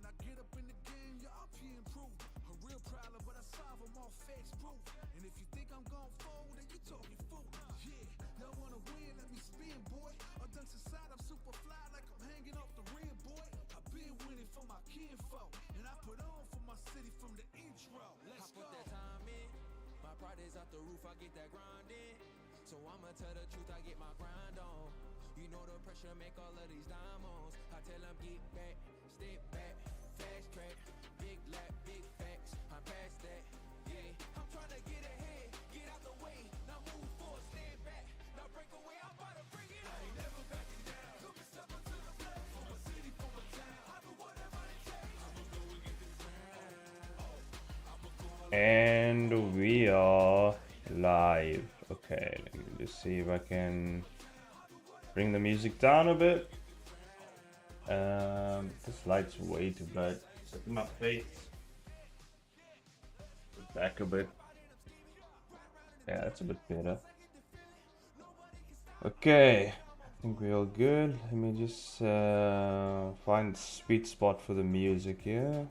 When I get up in the game, your RP improve. A real problem, but I solve them all facts proof. And if you think I'm gon' fold, then you talking fool. Yeah, y'all wanna win, let me spin, boy. Or dunks aside, I'm super fly like I'm hanging off the rim, boy. I've been winning for my kinfolk, and I put on for my city from the intro. Let's go. I put that time in. My pride is out the roof, I get that grind in. So I'ma tell the truth, I get my grind on. You know the pressure make all of these diamonds. I tell them get back, step back, fast track, big lap, big facts. I'm past that, yeah. I'm trying to get ahead, get out the way. Now move forward, stand back, now break away. I'm about to bring it on. I ain't never backing down. Took a step up to the plate. For my city, for my town. I do whatever it takes. I'ma go and get this crown. And we are live. Okay, let me just see if I can bring the music down a bit. This light's way too bright. Set my face back a bit. Yeah, that's a bit better. Okay, I think we're all good. Let me just find the sweet spot for the music here.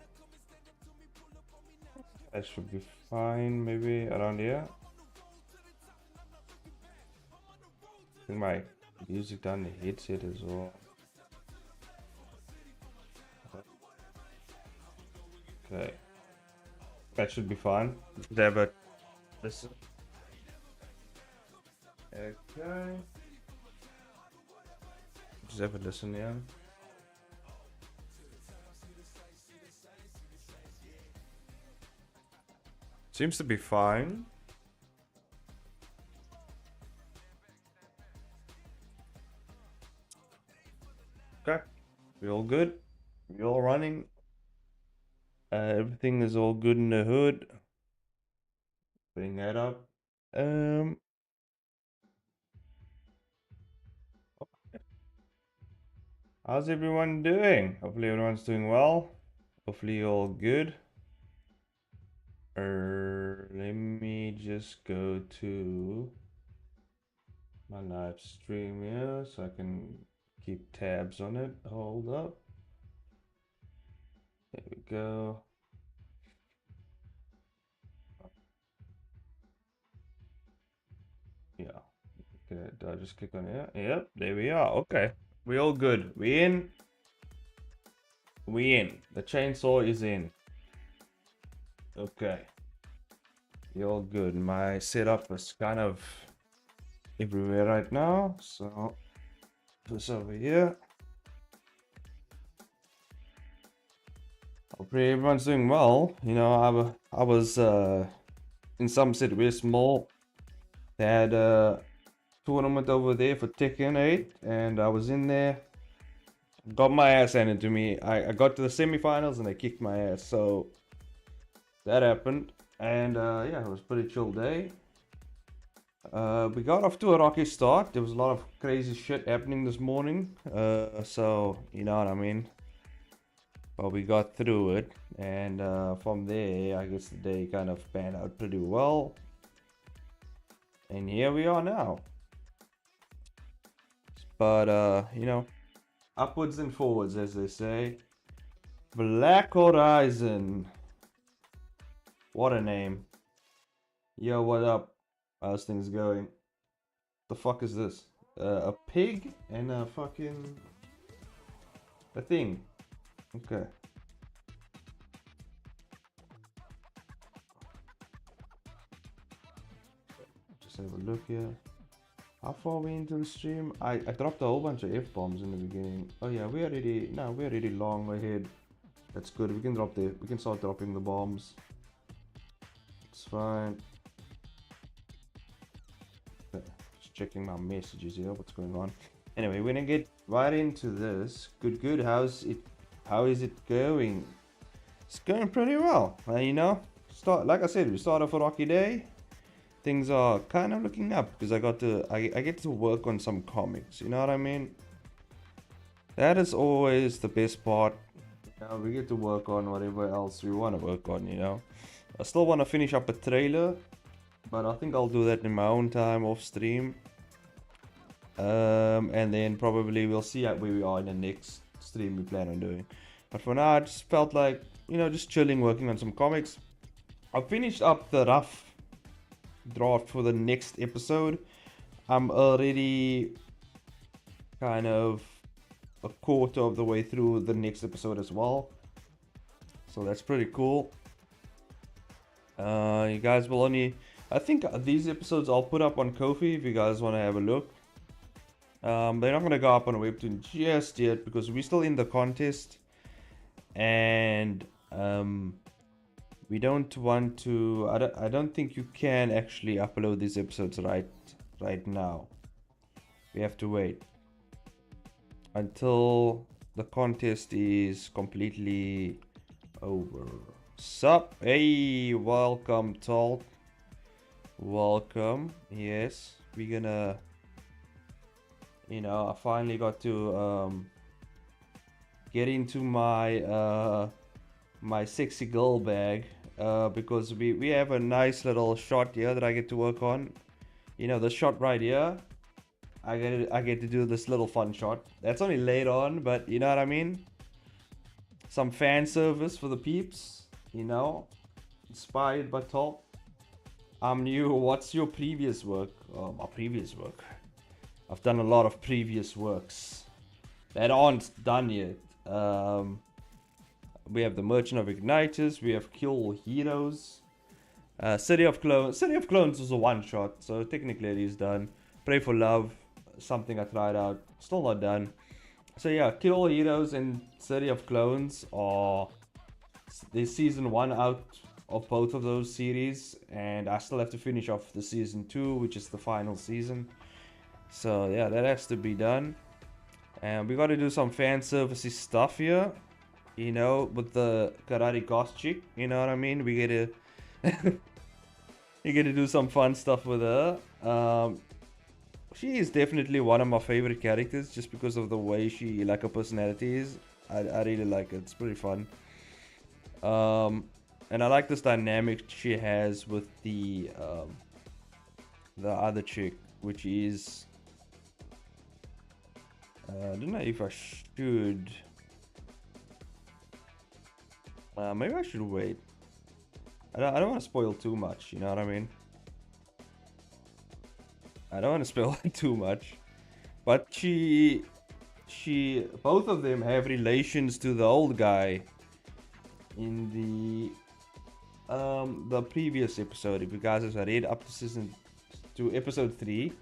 That should be fine, maybe around here. I think my music down the headset as well. Okay, that should be fine. There, but listen. Okay, just have a listen, yeah. Seems to be fine. Okay, we all good. We all running. Everything is all good in the hood. Putting that up. How's everyone doing? Hopefully everyone's doing well. Hopefully you're all good. Let me just go to my live stream here so I can keep tabs on it. Hold up. There we go. Yeah. Okay, did I just click on it? Yep, there we are. Okay. We all good. We in. We in. The chainsaw is in. Okay. We all good. My setup is kind of everywhere right now. So this over here. Hopefully everyone's doing well. You know, I was in Somerset West Mall. They had a tournament over there for Tekken 8, and I was in there. Got my ass handed to me. I got to the semifinals and they kicked my ass. So that happened, and yeah, it was a pretty chill day. We got off to a rocky start. There was a lot of crazy shit happening this morning. So you know what I mean. But we got through it, and from there, I guess the day kind of panned out pretty well. And here we are now. But you know, upwards and forwards, as they say. Black Horizon. What a name. Yo, what up? How's things going? The fuck is this? A pig and a fucking... a thing. Okay. Just have a look here. How far are we into the stream? I dropped a whole bunch of F-bombs in the beginning. Oh yeah, we're already long ahead. That's good. We can start dropping the bombs. It's fine. Okay. Just checking my messages here. What's going on? Anyway, we're gonna get right into this. Good. How is it going? It's going pretty well. You know, like I said, we start off a rocky day. Things are kind of looking up because I get to work on some comics. You know what I mean? That is always the best part. You know, we get to work on whatever else we want to work on. You know, I still want to finish up a trailer, but I think I'll do that in my own time off stream. And then probably we'll see where we are in the next stream we plan on doing. But for now, I just felt like, you know, just chilling, working on some comics. I finished up the rough draft for the next episode. I'm already kind of a quarter of the way through the next episode as well. So that's pretty cool. You guys will only... I think these episodes I'll put up on Ko-fi if you guys want to have a look. They're not going to go up on Webtoon just yet because we're still in the contest. And we don't want to... I don't think you can actually upload these episodes right now. We have to wait until the contest is completely over. Sup? Hey, welcome, Tall. Welcome. Yes, we're gonna... You know, I finally got to get into my my sexy girl bag because we have a nice little shot here that I get to work on. You know, the shot right here. I get to do this little fun shot. That's only later on, but you know what I mean? Some fan service for the peeps, you know? Inspired by Top. I'm new. What's your previous work? My previous work. I've done a lot of previous works that aren't done yet. We have the Merchant of Igniters. We have Kill Heroes. City of Clones. City of Clones was a one shot, so technically it is done. Pray for Love. Something I tried out, still not done. So yeah, Kill Heroes and City of Clones are... There's season 1 out of both of those series, and I still have to finish off the season 2, which is the final season. So yeah, that has to be done. And we got to do some fan servicey stuff here, you know, with the Karate Goth chick, you know what I mean? We get to you get to do some fun stuff with her. She is definitely one of my favorite characters just because of the way she, like, her personality is. I really like it. It's pretty fun. And I like this dynamic she has with the other chick, which is... I don't know if I should... maybe I should wait. I don't want to spoil too much, you know what I mean? I don't want to spoil too much, but both of them have relations to the old guy in the previous episode. If you guys have read up to episode 3,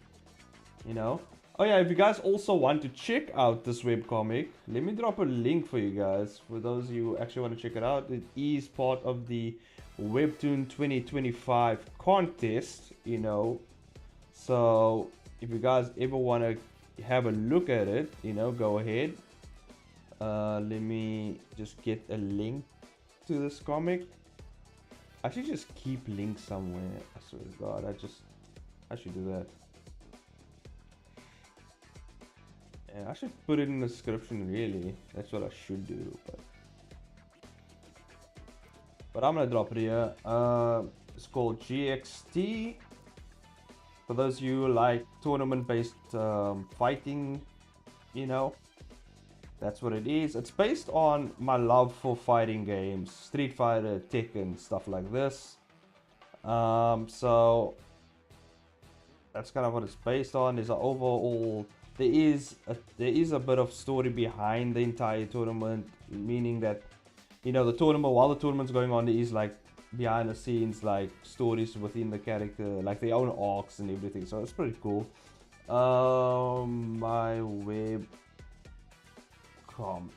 you know. Oh yeah, if you guys also want to check out this webcomic, let me drop a link for you guys. For those of you who actually want to check it out, it is part of the Webtoon 2025 contest, you know. So if you guys ever want to have a look at it, you know, go ahead. Let me just get a link to this comic. I should just keep links somewhere. I swear to God, I should do that. Yeah, I should put it in the description, really. That's what I should do. But I'm gonna drop it here. It's called GXT. For those of you who like tournament-based fighting, you know, that's what it is. It's based on my love for fighting games, Street Fighter, Tekken, stuff like this. So that's kind of what it's based on. There's an overall, there is a bit of story behind the entire tournament, meaning that, you know, while the tournament's going on, there is like behind the scenes, like stories within the character, like their own arcs and everything. So it's pretty cool. My web com.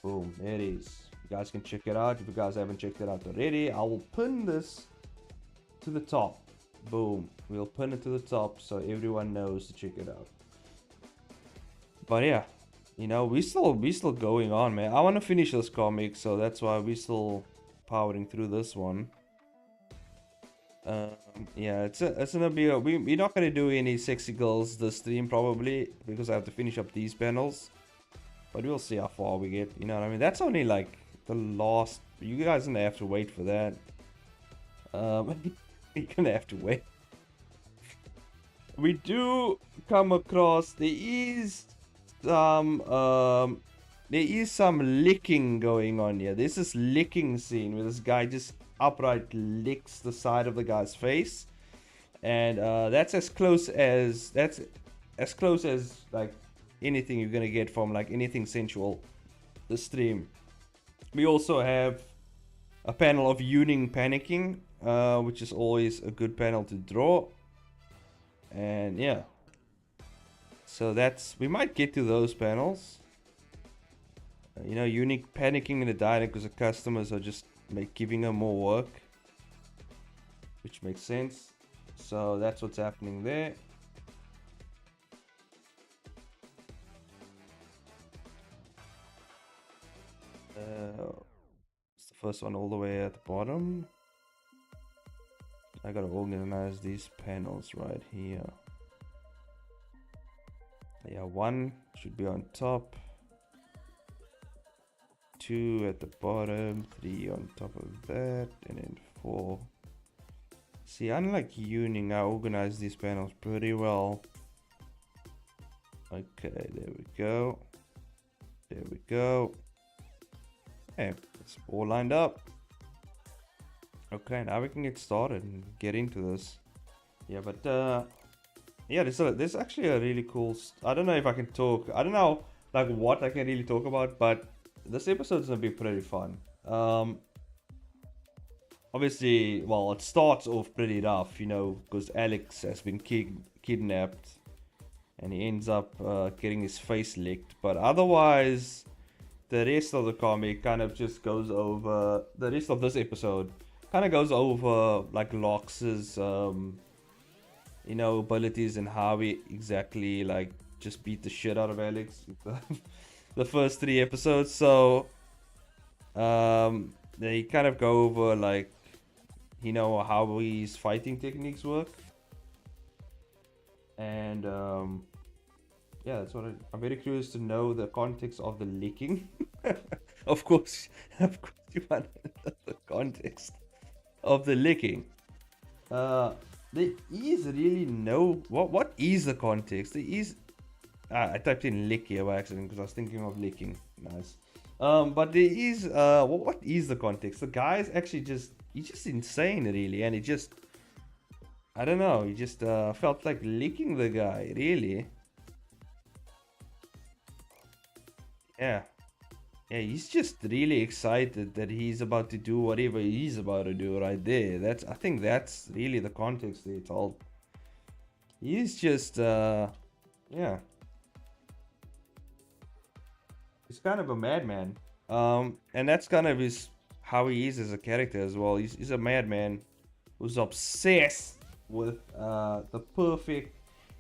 Boom, there it is. You guys can check it out. If you guys haven't checked it out already, I will pin this to the top. Boom, we'll pin it to the top so everyone knows to check it out. But yeah, you know, we still going on, man. I want to finish this comic, so that's why we still powering through this one. Yeah, it's gonna be we're not gonna do any sexy girls this stream probably because I have to finish up these panels, but we'll see how far we get, you know what I mean? That's only like the last. You guys are gonna have to wait for that. You're gonna have to wait. We do come across, there is some there is some licking going on here. There's this licking scene where this guy just upright licks the side of the guy's face, and that's as close as like anything you're gonna get from like anything sensual. The stream. We also have a panel of Yuning panicking, which is always a good panel to draw. And yeah, so we might get to those panels. You know, Unique panicking in the diner because the customers are just giving her more work, which makes sense. So that's what's happening there. It's the first one all the way at the bottom. I gotta organize these panels right here. Yeah, 1 should be on top, 2 at the bottom, 3 on top of that, and then 4. See, unlike Uning, I organize these panels pretty well. Okay, there we go. There we go. Okay, it's all lined up. Okay, now we can get started and get into this. Yeah, but yeah, there's actually a really cool. I don't know if I can talk. I don't know like what I can really talk about, but this episode's gonna be pretty fun. Obviously, well, it starts off pretty rough, you know, because Alex has been kidnapped, and he ends up getting his face licked. But otherwise, the rest of the comic kind of just goes over. The rest of this episode kind of goes over like Lox's, you know, abilities and how he exactly like just beat the shit out of Alex the first 3 episodes. So they kind of go over like, you know, how his fighting techniques work, and yeah, that's what I'm very curious to know the context of the licking. of course you want to know the context of the licking. There is really no what is the context. There is I typed in lick here by accident because I was thinking of licking. Nice. But there is what is the context? The guy's actually he's just insane really, and he just, I don't know, he just felt like licking the guy really. Yeah. Yeah, he's just really excited that he's about to do whatever he's about to do right there. I think that's really the context they told. He's just yeah. He's kind of a madman. And that's kind of how he is as a character as well. He's a madman who's obsessed with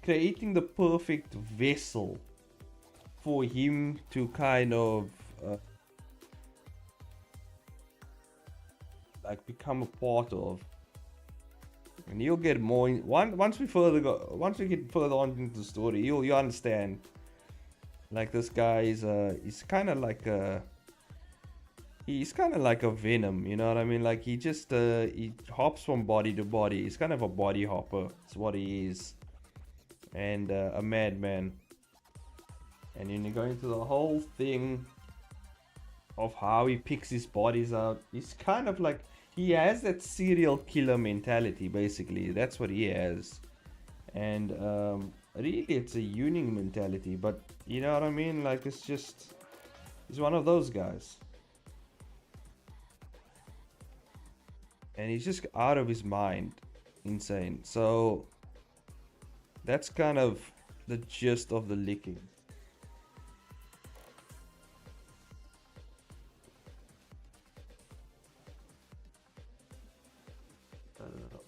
creating the perfect vessel for him to kind of like become a part of. And you'll get more once we get further on into the story, you understand. Like this guy is he's kind of like a venom, you know what I mean? Like he just he hops from body to body. He's kind of a body hopper. That's what he is, and a madman. And then you go into the whole thing of how he picks his bodies out. He's kind of like, he has that serial killer mentality, basically. That's what he has. And really, it's a Yuning mentality, but you know what I mean? Like, he's one of those guys. And he's just out of his mind. Insane. So, that's kind of the gist of the licking.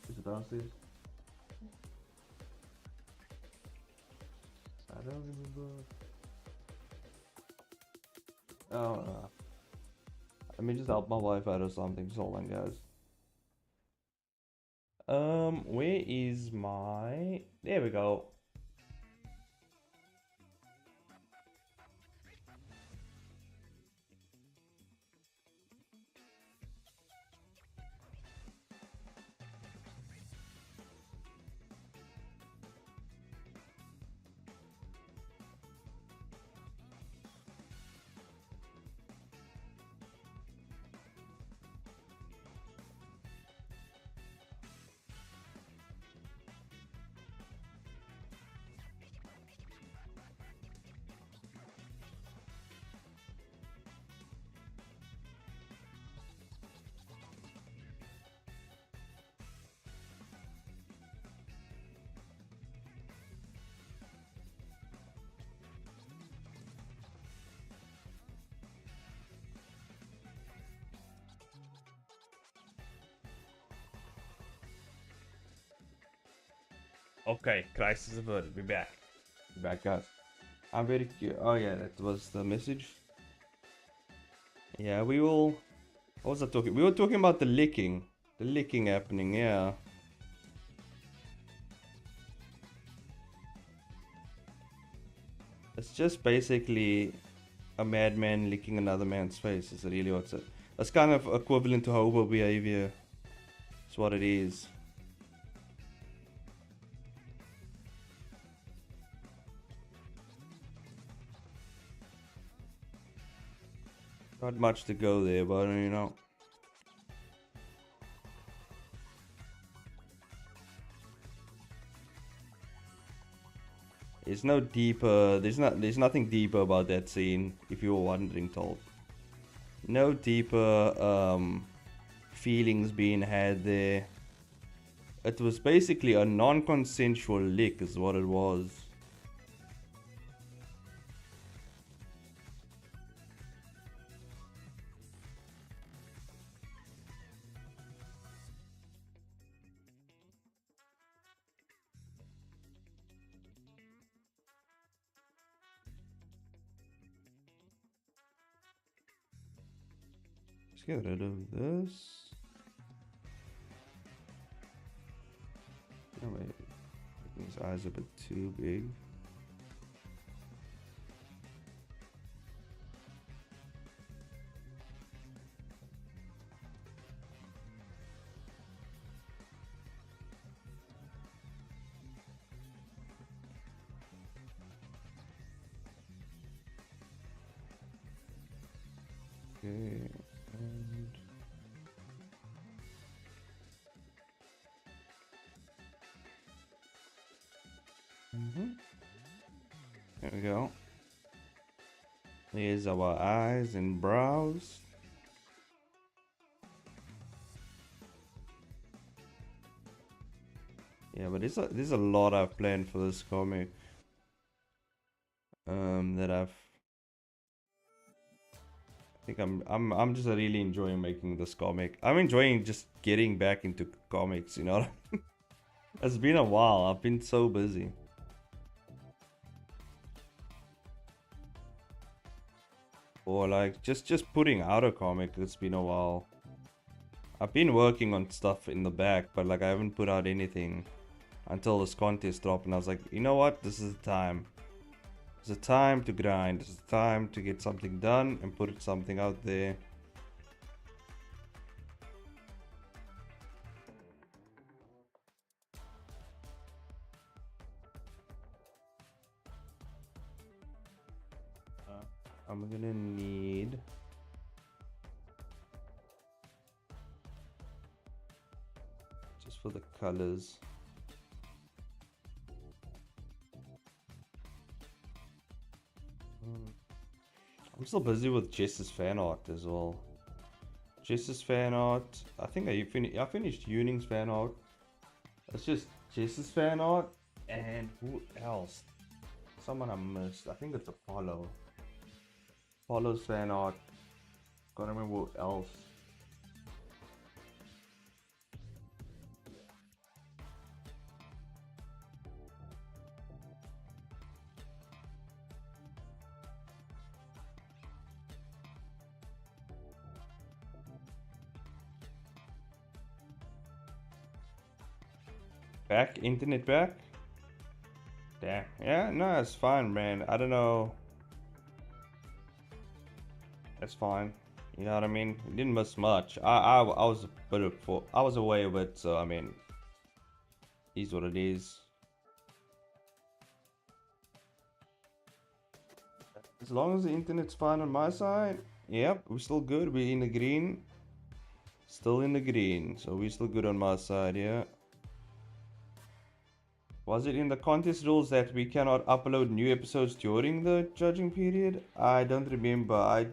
Is it downstairs? I don't remember. Oh, let me just help my wife out or something. Just hold on, guys. Where is my? There we go. Okay, crisis averted. We're back. We're back, guys. I'm very curious. Oh yeah, that was the message. Yeah, we will. What was I talking? We were talking about the licking. The licking happening, yeah. It's just basically a madman licking another man's face. Is really what's it? It's kind of equivalent to hobo behavior. It's what it is. Not much to go there, but you know. There's no deeper. There's nothing deeper about that scene. If you were wondering, told. No deeper feelings being had there. It was basically a non-consensual lick, is what it was. Let's get rid of this. Oh wait, his eyes are a bit too big. Okay, and there we go. Here's our eyes and brows. Yeah, but there's a lot I've planned for this comic. That I think I'm just really enjoying making this comic. I'm enjoying just getting back into comics, you know. It's been a while. I've been so busy. Or like just putting out a comic. It's been a while. I've been working on stuff in the back, but like I haven't put out anything until this contest dropped, and I was like, you know what? This is the time. It's a time to grind. It's a time to get something done and put something out there. I'm gonna need just for the colors. I'm still busy with Jess's fan art as well. Jess's fan art. I think I finished Uning's fan art. It's just Jess's fan art and who else? Someone I missed. I think it's Apollo. Apollo's fan art. Can't remember what else. Back? Internet back? Damn. Yeah, no, it's fine, man. I don't know. It's fine. You know what I mean? We didn't miss much. I was a bit of I was away a bit, so I mean, is what it is. As long as the internet's fine on my side, yep, we're still good. We're in the green. Still in the green, so we're still good on my side, yeah. Was it in the contest rules that we cannot upload new episodes during the judging period? I don't remember. I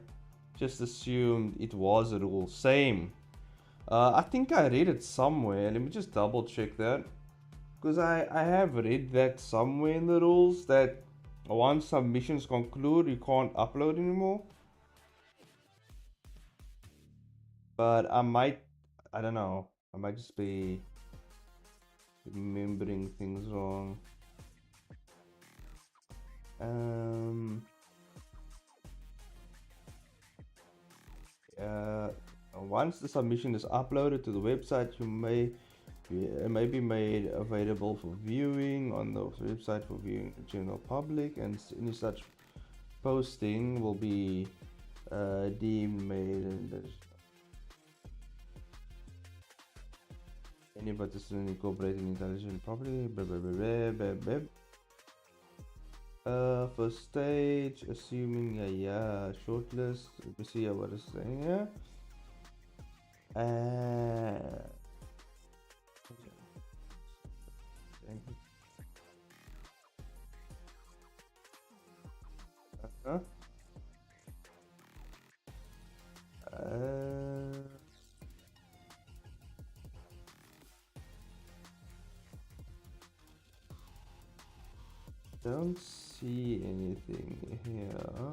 just assumed it was a rule. Same. I think I read it somewhere. Let me just double check that. Because I have read that somewhere in the rules that once submissions conclude, you can't upload anymore. But I don't know. I might just be remembering things wrong. Once the submission is uploaded to the website, it may be made available for viewing on the website for viewing the general public, and any such posting will be deemed made and any participant incorporating intelligent property. First stage, assuming shortlist. Let me see what it's saying here. Don't see anything here.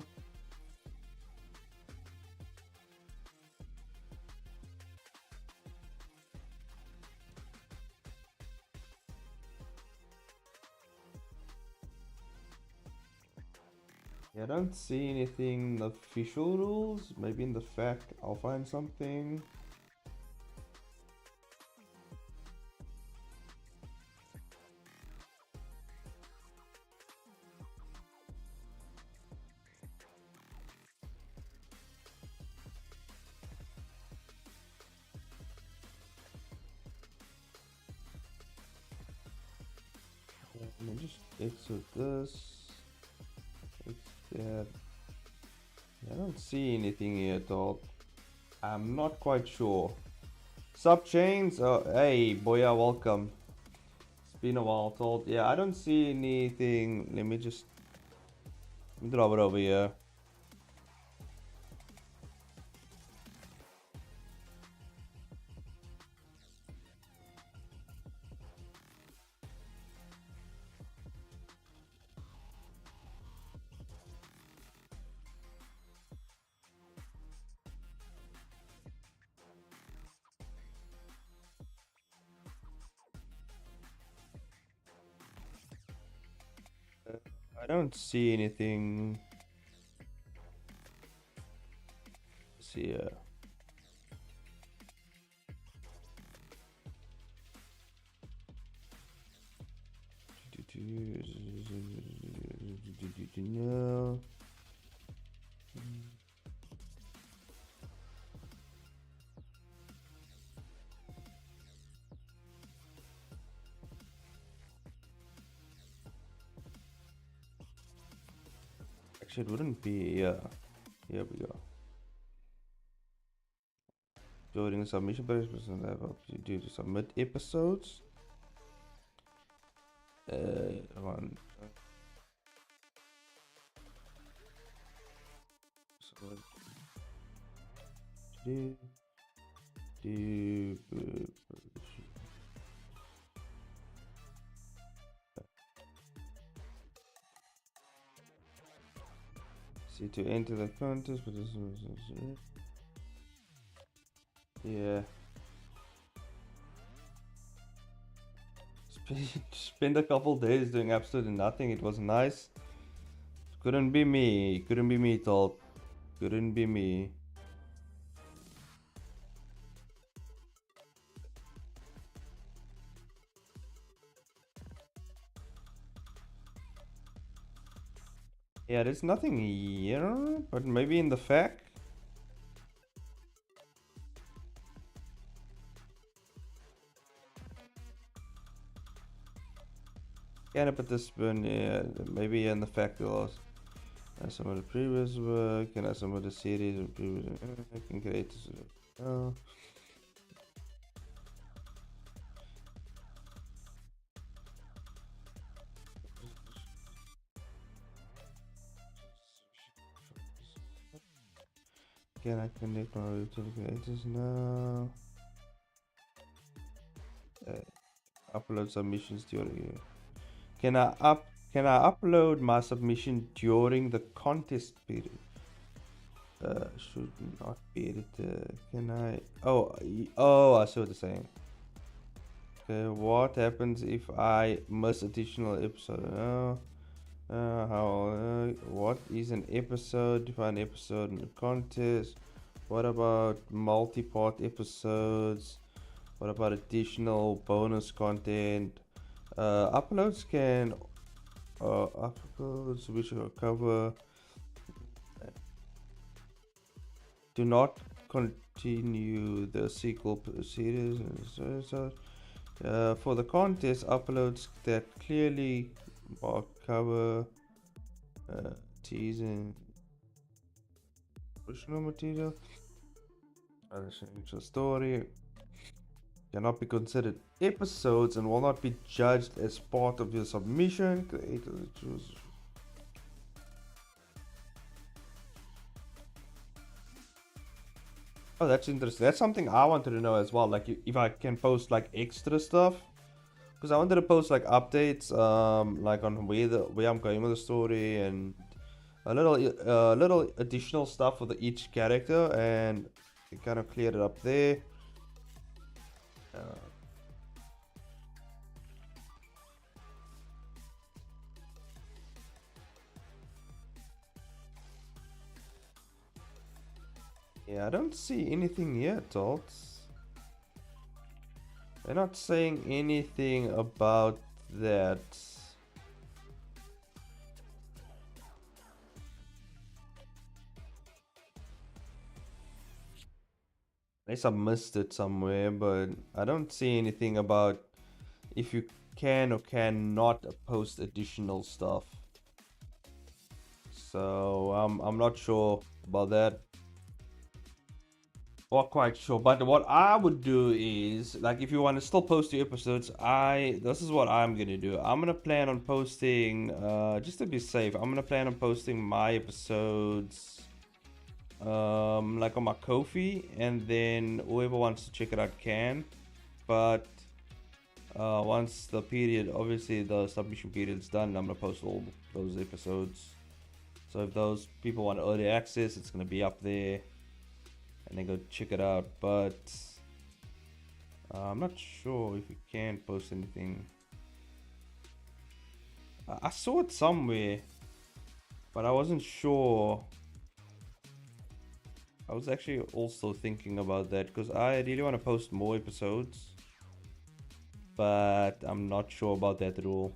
Yeah, I don't see anything in the official rules. Maybe in the fact I'll find something. Let me just exit this. Exit. I don't see anything here at all. I'm not quite sure. Sub chains. Oh, hey, boya, welcome. It's been a while, told. Yeah, I don't see anything. Let me drop it over here. I don't see anything. Let's see here. No. Actually, it wouldn't be. Yeah. Here we go. During the submission process, due to submit episodes. One. See, to enter the contest, but this is yeah. Spend a couple days doing absolutely nothing. It was nice. Couldn't be me. Couldn't be me, Told. Couldn't be me. Yeah, there's nothing here, but maybe in the fact. Can a participant, yeah, maybe in the fact was some of the previous work, and some of the series of previous can create this. Can I connect my Webtoon creators now? Upload submissions during. Can I upload my submission during the contest period? Should not be edited. Can I? Oh, I see what they're saying. Okay, what happens if I miss additional episode? What is an episode? Define episode in a contest. What about multi-part episodes? What about additional bonus content? Uploads which will cover. Do not continue the sequel series. For the contest, uploads that clearly mark cover, teasing, original material, essential story, cannot be considered episodes and will not be judged as part of your submission. Creators choose. Oh, that's interesting. That's something I wanted to know as well. Like, if I can post like extra stuff, because I wanted to post like updates, like on where I'm going with the story and a little additional stuff for each character, and it kind of cleared it up there. Uh, yeah, I don't see anything yet, Tots. They're not saying anything about that. Unless I missed it somewhere, but I don't see anything about if you can or cannot post additional stuff. So I'm not sure about that. Not quite sure, but what I would do is, like, if you want to still post your episodes, this is what I'm gonna do. I'm gonna plan on posting, just to be safe. I'm gonna plan on posting my episodes, like on my Ko-fi, and then whoever wants to check it out can. But once the period, obviously the submission period is done, I'm gonna post all those episodes. So if those people want early access, it's gonna be up there, and then go check it out. But I'm not sure if you can post anything. I saw it somewhere, but I wasn't sure. I was actually also thinking about that because I really want to post more episodes, but I'm not sure about that rule.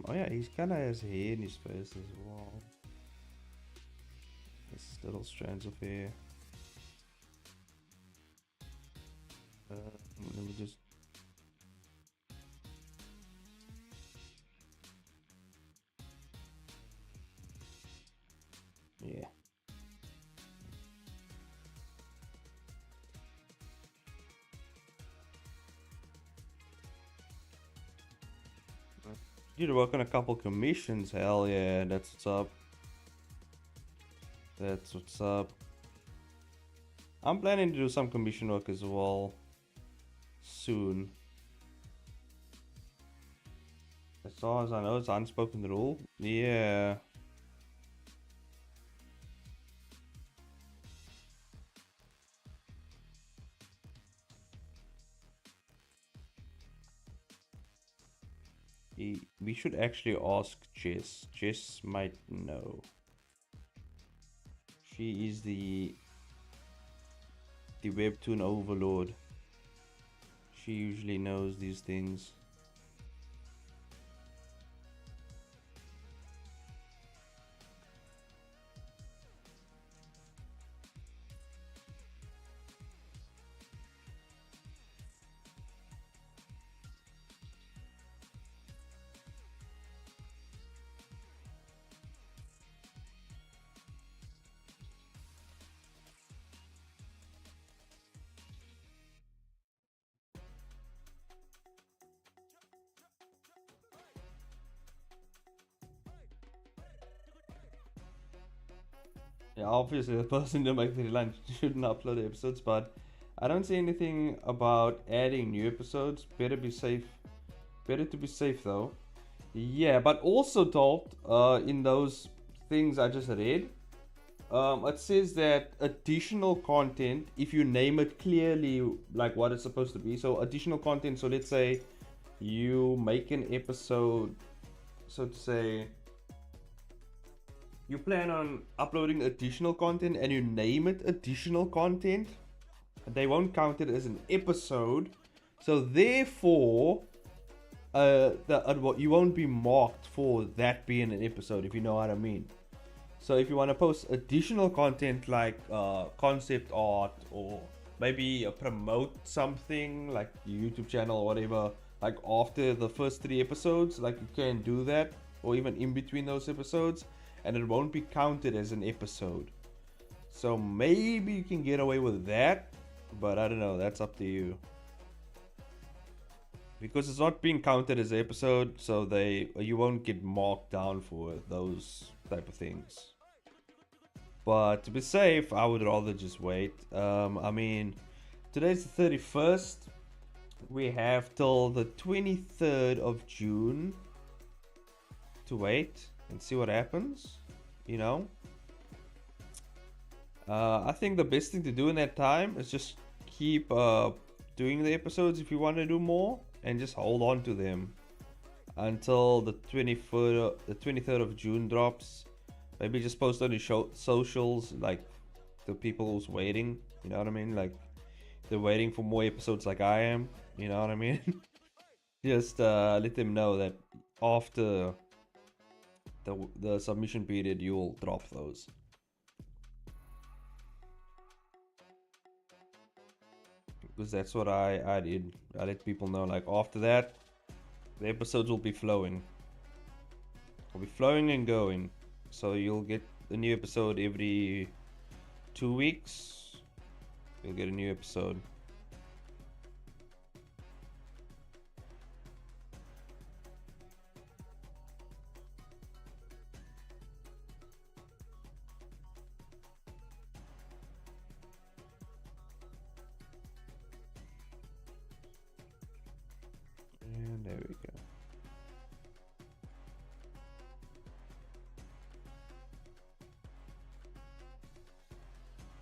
Oh yeah, he's kind of has hair in his face as well. This little strands of hair. Let me just. Yeah. Did work on a couple commissions. Hell yeah, that's what's up. That's what's up. I'm planning to do some commission work as well soon. As far as I know, it's unspoken rule. Yeah. We should actually ask Jess. Jess might know. She is the Webtoon overlord. She usually knows these things. Yeah, obviously the person who make the headline shouldn't upload the episodes, but I don't see anything about adding new episodes. Better be safe. Better to be safe though. Yeah, but also told in those things I just read, it says that additional content, if you name it clearly like what it's supposed to be, so additional content, so let's say you make an episode, so to say, you plan on uploading additional content and you name it additional content, they won't count it as an episode. So therefore, you won't be marked for that being an episode, if you know what I mean. So if you want to post additional content like concept art, or maybe promote something like your YouTube channel or whatever, like after the first 3 episodes, like you can do that, or even in between those episodes, and it won't be counted as an episode. So maybe you can get away with that, but I don't know, that's up to you. Because it's not being counted as an episode, so you won't get marked down for those type of things. But to be safe, I would rather just wait. I mean, today's the 31st. We have till the 23rd of June to wait and see what happens, you know. I think the best thing to do in that time is just keep doing the episodes if you want to do more, and just hold on to them until the 23rd of June drops. Maybe just post on your socials, like the people who's waiting, you know what I mean? Like they're waiting for more episodes like I am, you know what I mean? Just let them know that after the submission period you'll drop those. Because that's what I did. I let people know, like after that the episodes will be flowing. Will be flowing and going. So you'll get a new episode every 2 weeks. You'll get a new episode. And there we go.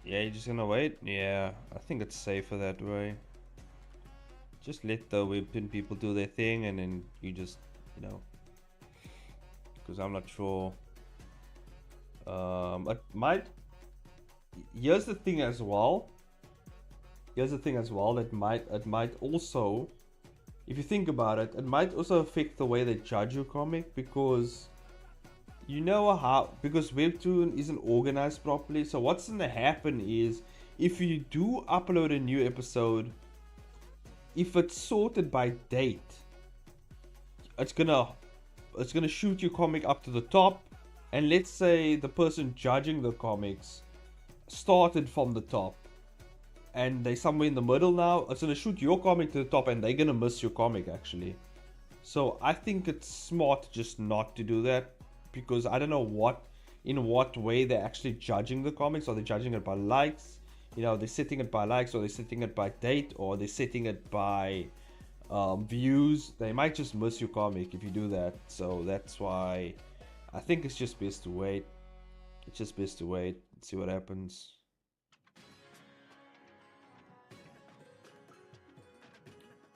Yeah, you're just gonna wait? Yeah, I think it's safer that way. Just let the Webtoon people do their thing, and then you just, you know, because I'm not sure. It might. Here's the thing as well. It might also, if you think about it, it might also affect the way they judge your comic, because you know how, because Webtoon isn't organized properly. So what's gonna happen is, if you do upload a new episode, if it's sorted by date, it's gonna shoot your comic up to the top. And let's say the person judging the comics started from the top and they somewhere in the middle now, it's gonna shoot your comic to the top and they're gonna miss your comic actually. So I think it's smart just not to do that, because I don't know in what way they're actually judging the comics. Are they judging it by likes? You know, they're setting it by likes, or they're setting it by date, or they're setting it by views. They might just miss your comic if you do that. So that's why I think it's just best to wait. It's just best to wait, see what happens.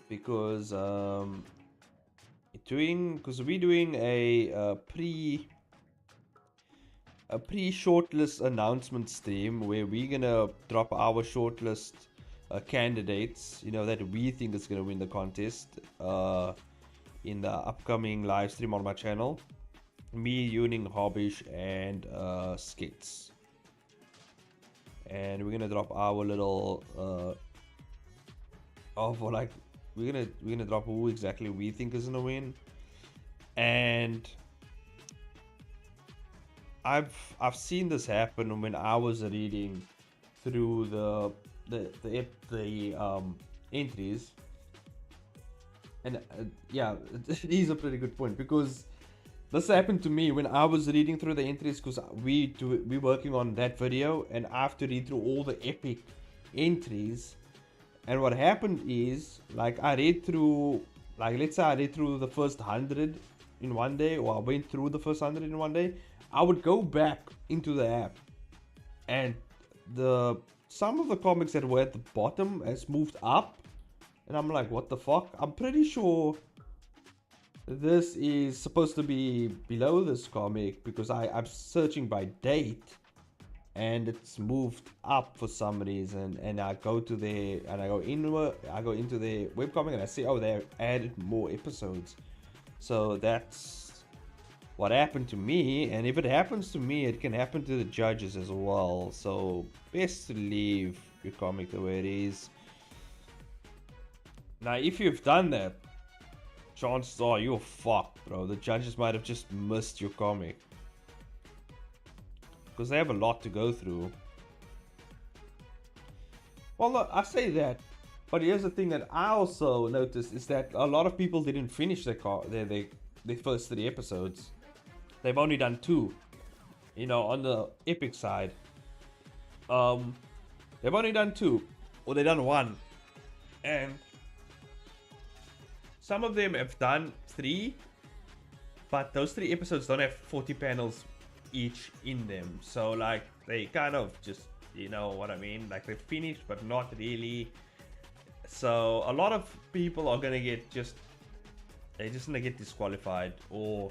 Because we're doing a pre-shortlist announcement stream where we're gonna drop our shortlist candidates, you know, that we think is gonna win the contest in the upcoming live stream on my channel. Me, Yuning, Hobbish, and Skits. And we're gonna drop our little we're gonna drop who exactly we think is gonna win. And I've seen this happen when I was reading through the entries, and yeah, it is a pretty good point, because This happened to me when I was reading through the entries because we're working on that video and I have to read through all the epic entries. And what happened is, like, I read through, like, let's say I read through the first 100 in one day, or I went through the first 100 in one day. I would go back into the app, and the some of the comics that were at the bottom has moved up, and I'm like, what the fuck? I'm pretty sure this is supposed to be below this comic because I'm searching by date and it's moved up for some reason, and I go to their and I go into their webcomic and I see, oh, they added more episodes. So that's what happened to me, and if it happens to me, it can happen to the judges as well. So best to leave your comic the way it is. Now if you've done that, chances are you're fucked, bro. The judges might have just missed your comic because they have a lot to go through. Well, look, I say that, but here's the thing that I also noticed is that a lot of people didn't finish their first 3 episodes. They've only done 2. You know, on the epic side, they've only done 2, or they've done 1, and some of them have done 3, but those 3 episodes don't have 40 panels each in them. So like they kind of just, you know what I mean, like they're finished but not really. So a lot of people are gonna get they're just gonna get disqualified, or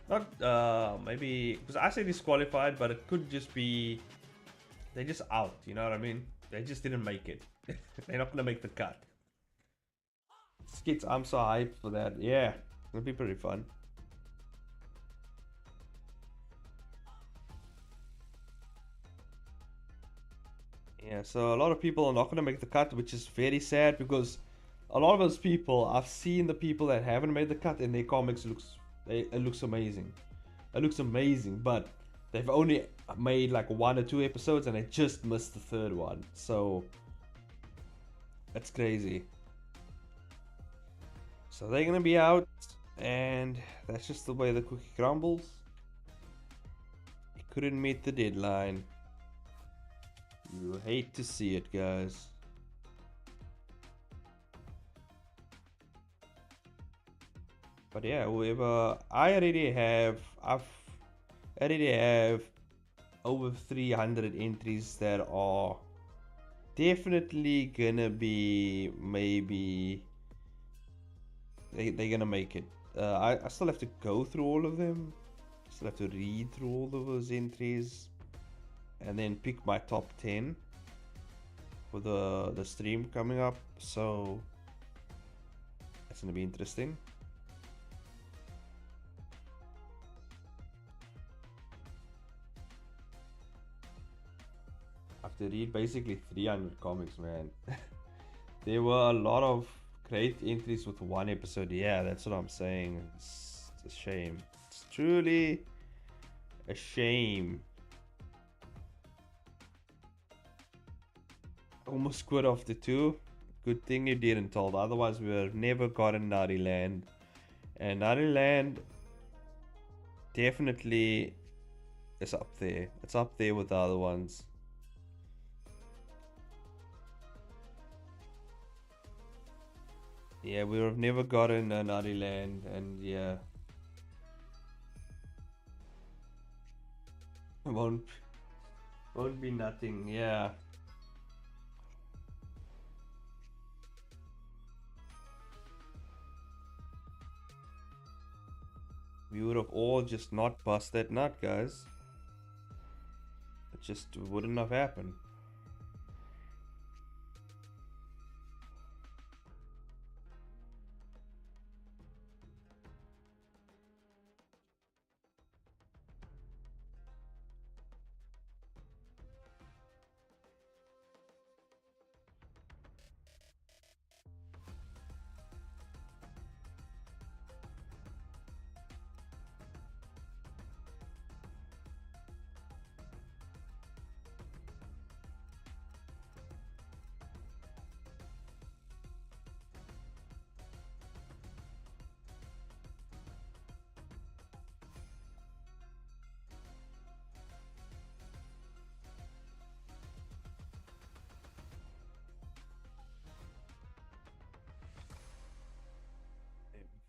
not, maybe, because I say disqualified, but it could just be they're just out, you know what I mean? They just didn't make it. They're not gonna make the cut. Skits, I'm so hyped for that. Yeah, it'll be pretty fun. Yeah, so a lot of people are not gonna make the cut, which is very sad because a lot of those people, I've seen the people that haven't made the cut and their comics it looks amazing. It looks amazing, but they've only made like 1 or 2 episodes and they just missed the 3rd one. So that's crazy. So they're gonna be out, and that's just the way the cookie crumbles. It couldn't meet the deadline. You hate to see it, guys. But yeah, whoever, I already have over 300 entries that are definitely gonna be, maybe they're gonna make it. I still have to go through all of them. Still have to read through all of those entries and then pick my top 10 for the stream coming up. So that's gonna be interesting. I have to read basically 300 comics, man. There were a lot of great entries with 1 episode. Yeah, that's what I'm saying. It's a shame. It's truly a shame. Almost quit after 2. Good thing you didn't, told. Otherwise, we would have never gotten Naughty Land. And Naughty Land definitely is up there. It's up there with the other ones. Yeah, we would have never gotten a Naughty Land, and yeah. Won't be nothing, yeah. We would have all just not bust that nut, guys. It just wouldn't have happened.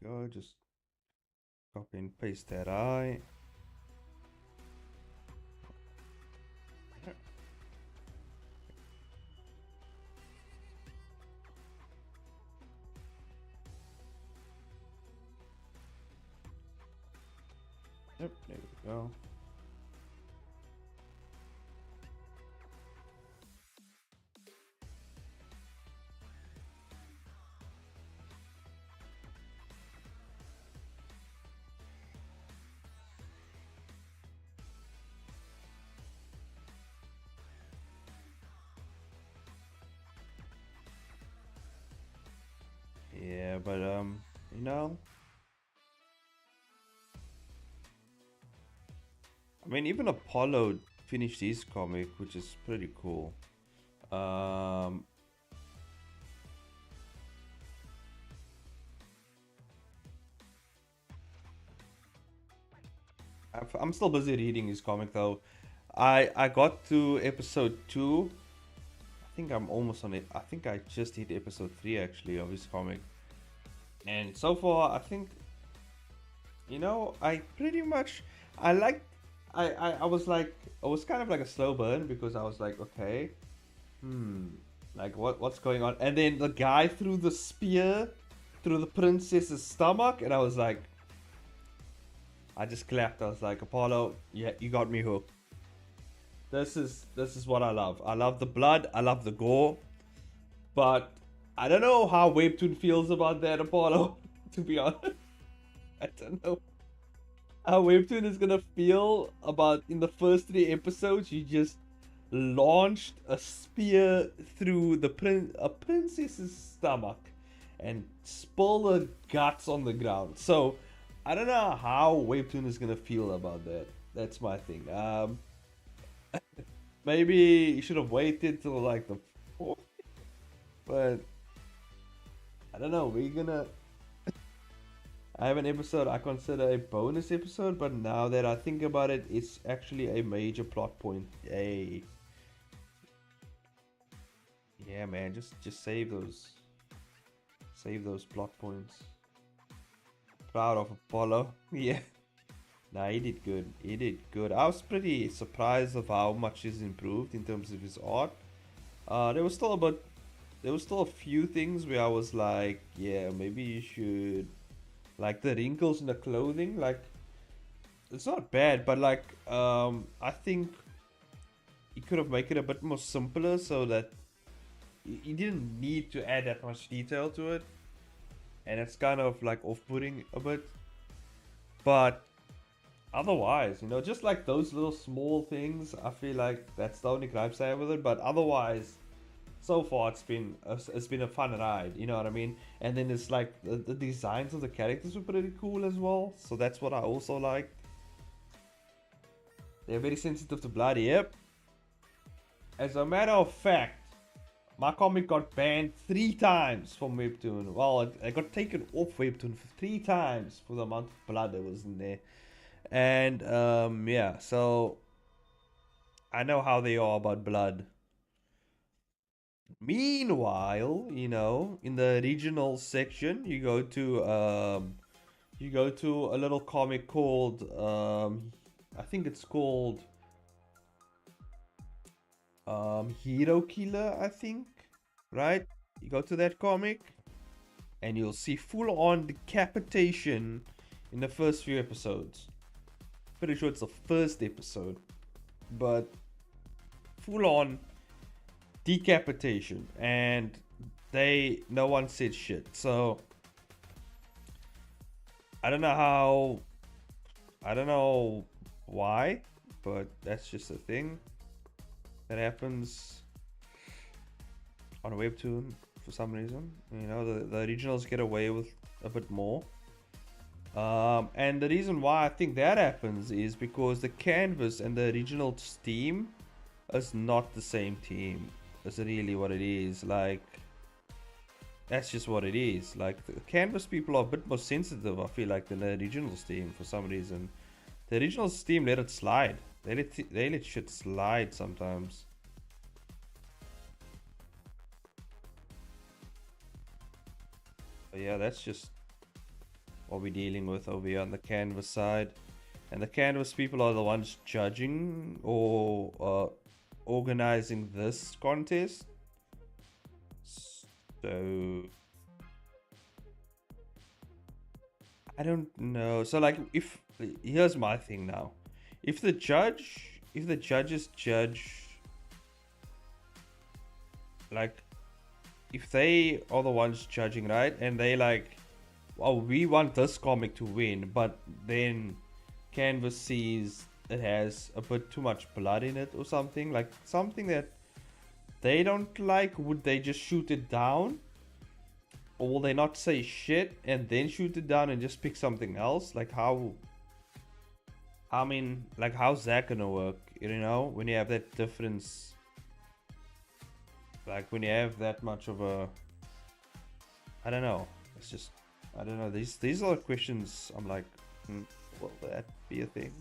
go. Just copy and paste that eye. Yep, there we go. Yeah, but you know, I mean, even Apollo finished his comic, which is pretty cool. Um, I'm still busy reading his comic though. I got to episode 2. I think I'm almost on it. I think I just hit episode 3 actually of his comic. And so far, I think, you know, I pretty much, I like, I was like, I was kind of like a slow burn because I was like, okay, like what's going on? And then the guy threw the spear through the princess's stomach, and I was like, I just clapped. I was like, Apollo, yeah, you got me hooked. This is what I love. I love the blood. I love the gore. But I don't know how Webtoon feels about that, Apollo. To be honest, I don't know how Webtoon is gonna feel about in the first 3 episodes. You just launched a spear through a princess's stomach and spilled her guts on the ground. So I don't know how Webtoon is gonna feel about that. That's my thing. Maybe you should have waited till like the fourth, but I don't know. We're gonna. I have an episode I consider a bonus episode, but now that I think about it, it's actually a major plot point. Yay! Yeah, man, just save those plot points. Proud of Apollo. Yeah. Nah, he did good. He did good. I was pretty surprised of how much he's improved in terms of his art. There was still a few things where I was like, yeah, maybe you should, like the wrinkles in the clothing. Like, it's not bad, but like, I think he could have made it a bit more simpler so that you didn't need to add that much detail to it, and it's kind of like off-putting a bit. But otherwise, you know, just like those little small things, I feel like that's the only gripes I have with it. But otherwise, so far it's been a fun ride. You know what I mean? And then it's like the designs of the characters were pretty cool as well. So that's what I also like. They're very sensitive to blood. Yep. As a matter of fact, my comic got banned 3 times from Webtoon. Well, it got taken off Webtoon 3 times for the amount of blood that was in there. And yeah, so I know how they are about blood. Meanwhile, you know, in the regional section, you go to a little comic called I think it's called Hero Killer, I think, right? You go to that comic and you'll see full on decapitation in the first few episodes. Pretty sure it's the first episode, but full on decapitation, and no one said shit. So I don't know why, but that's just a thing that happens on Webtoon for some reason. You know, the originals get away with a bit more. And the reason why I think that happens is because the canvas and the original team is not the same team. That's really what it is. Like, that's just what it is. Like, the canvas people are a bit more sensitive, I feel like, than the originals team for some reason. The originals team let it slide. They let shit slide sometimes. But yeah, that's just what we're dealing with over here on the canvas side. And the canvas people are the ones judging or organizing this contest. So I don't know. So like, if here's my thing now, if the judges judge, like, if they are the ones judging, right, and they like, oh, we want this comic to win, but then canvas sees it has a bit too much blood in it or something, like something that they don't like, would they just shoot it down? Or will they not say shit and then shoot it down and just pick something else? Like how, I mean, like how's that gonna work? You know, when you have that difference, like when you have that much of a, I don't know. It's just, I don't know. These are questions. I'm like, will that be a thing?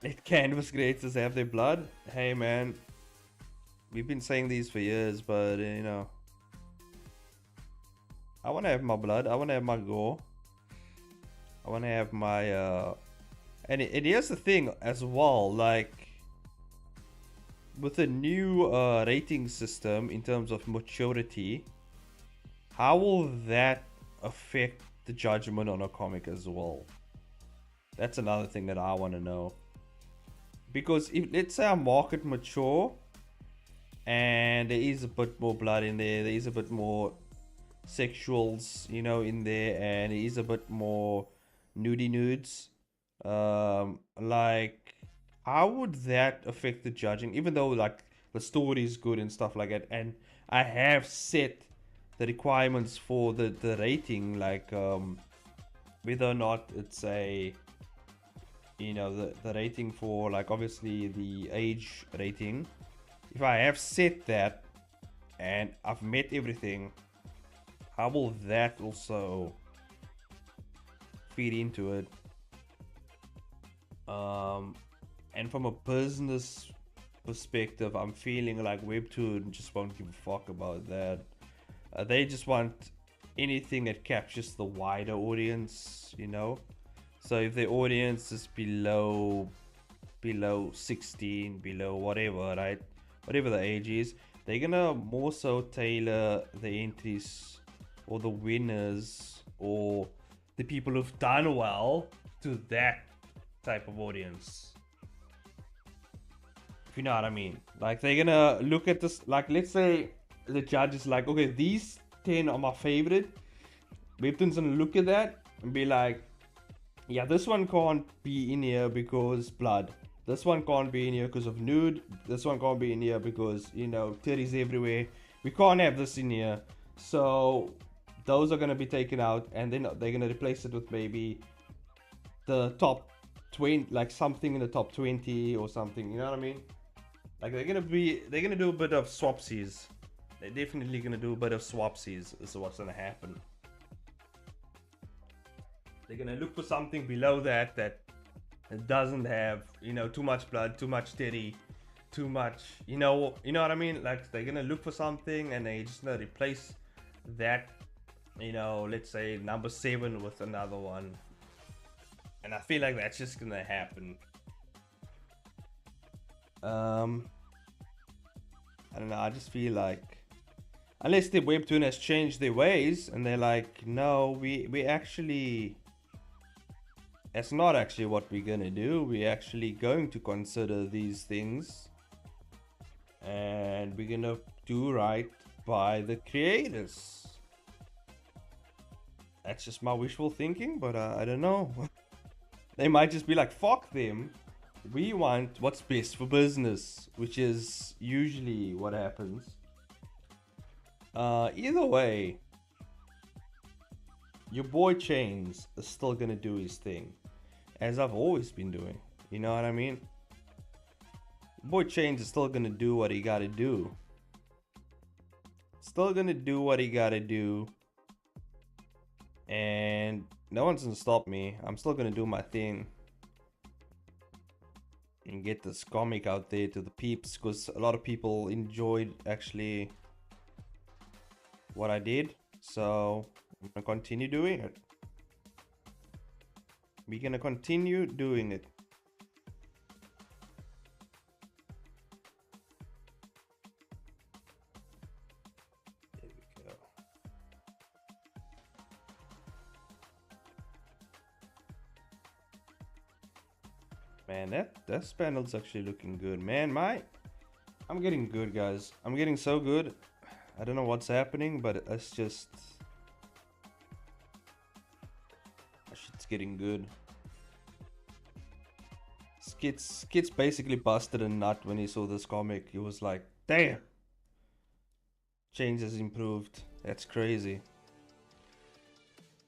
Let canvas creators have their blood. Hey man, we've been saying these for years, but you know, I want to have my blood. I want to have my gore. I want to have my and here's the thing as well, like with the new rating system in terms of maturity, how will that affect the judgment on a comic as well? That's another thing that I want to know. Because if, let's say, I market mature and there is a bit more blood in there, there is a bit more sexuals, you know, in there, and it is a bit more nudie nudes, like how would that affect the judging, even though like the story is good and stuff like that, and I have set the requirements for the rating, like whether or not it's a, you know, the rating for, like, obviously the age rating, if I have set that and I've met everything, how will that also feed into it? And from a business perspective, I'm feeling like Webtoon just won't give a fuck about that. They just want anything that captures the wider audience, you know. So if the audience is below 16, below whatever, right, whatever the age is, they're gonna more so tailor the entries or the winners or the people who've done well to that type of audience. If you know what I mean. Like, they're gonna look at this, like, let's say the judge is like, okay, these 10 are my favorite. Webtoon's gonna look at that and be like, yeah, this one can't be in here because blood. This one can't be in here because of nude. This one can't be in here because, you know, titties everywhere. We can't have this in here. So those are going to be taken out, and then they're going to replace it with maybe the top 20, like something in the top 20 or something. You know what I mean? Like, they're going to do a bit of swapsies. They're definitely going to do a bit of swapsies. This is what's going to happen. They're gonna look for something below that doesn't have, you know, too much blood, too much titty, too much, you know what I mean? Like, they're gonna look for something and they just gonna replace that, you know, let's say number 7 with another one. And I feel like that's just gonna happen. I don't know, I just feel like, unless the Webtoon has changed their ways and they're like, no, we actually, that's not actually what we're gonna do. We're actually going to consider these things and we're gonna do right by the creators. That's just my wishful thinking, but I don't know. They might just be like, fuck them. We want what's best for business, which is usually what happens. Either way, your boy Chains is still gonna do his thing, as I've always been doing. You know what I mean? Boy Chains is still gonna do what he gotta do. Still gonna do what he gotta do. And no one's gonna stop me. I'm still gonna do my thing. And get this comic out there to the peeps. Because a lot of people enjoyed actually what I did, so I'm gonna continue doing it. We're gonna continue doing it. There we go. Man, that panel's actually looking good. Man, I'm getting good, guys. I'm getting so good. I don't know what's happening, but it's just shit's getting good. Skits basically busted a nut when he saw this comic. He was like, damn, change has improved. That's crazy.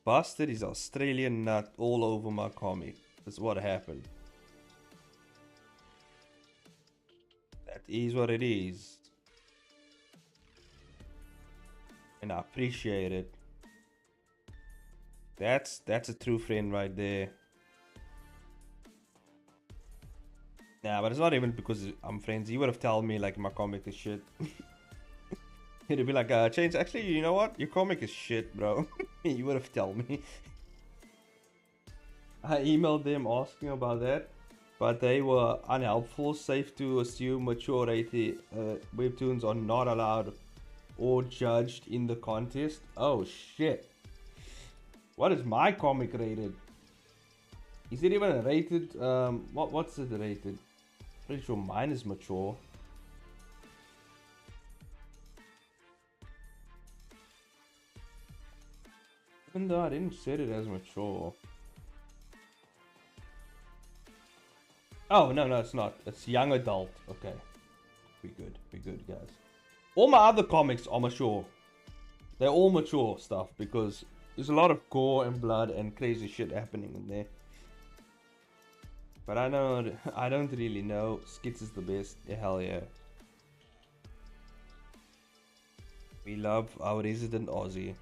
Busted his Australian nut all over my comic. That's what happened. That is what it is. And I appreciate it. That's a true friend right there. Nah, but it's not even because I'm friends. He would have told me like my comic is shit. He'd be like, Change, actually, you know what? Your comic is shit, bro. You would have told me. I emailed them asking about that, but they were unhelpful. Safe to assume mature rated webtoons are not allowed or judged in the contest. Oh shit. What is my comic rated? Is it even rated? What's it rated? Pretty sure mine is mature. Even though I didn't set it as mature. Oh, no, it's not. It's young adult. Okay. Be good, guys. All my other comics are mature. They're all mature stuff because there's a lot of gore and blood and crazy shit happening in there. But I don't really know. Skits is the best. Yeah, hell yeah. We love our resident Aussie.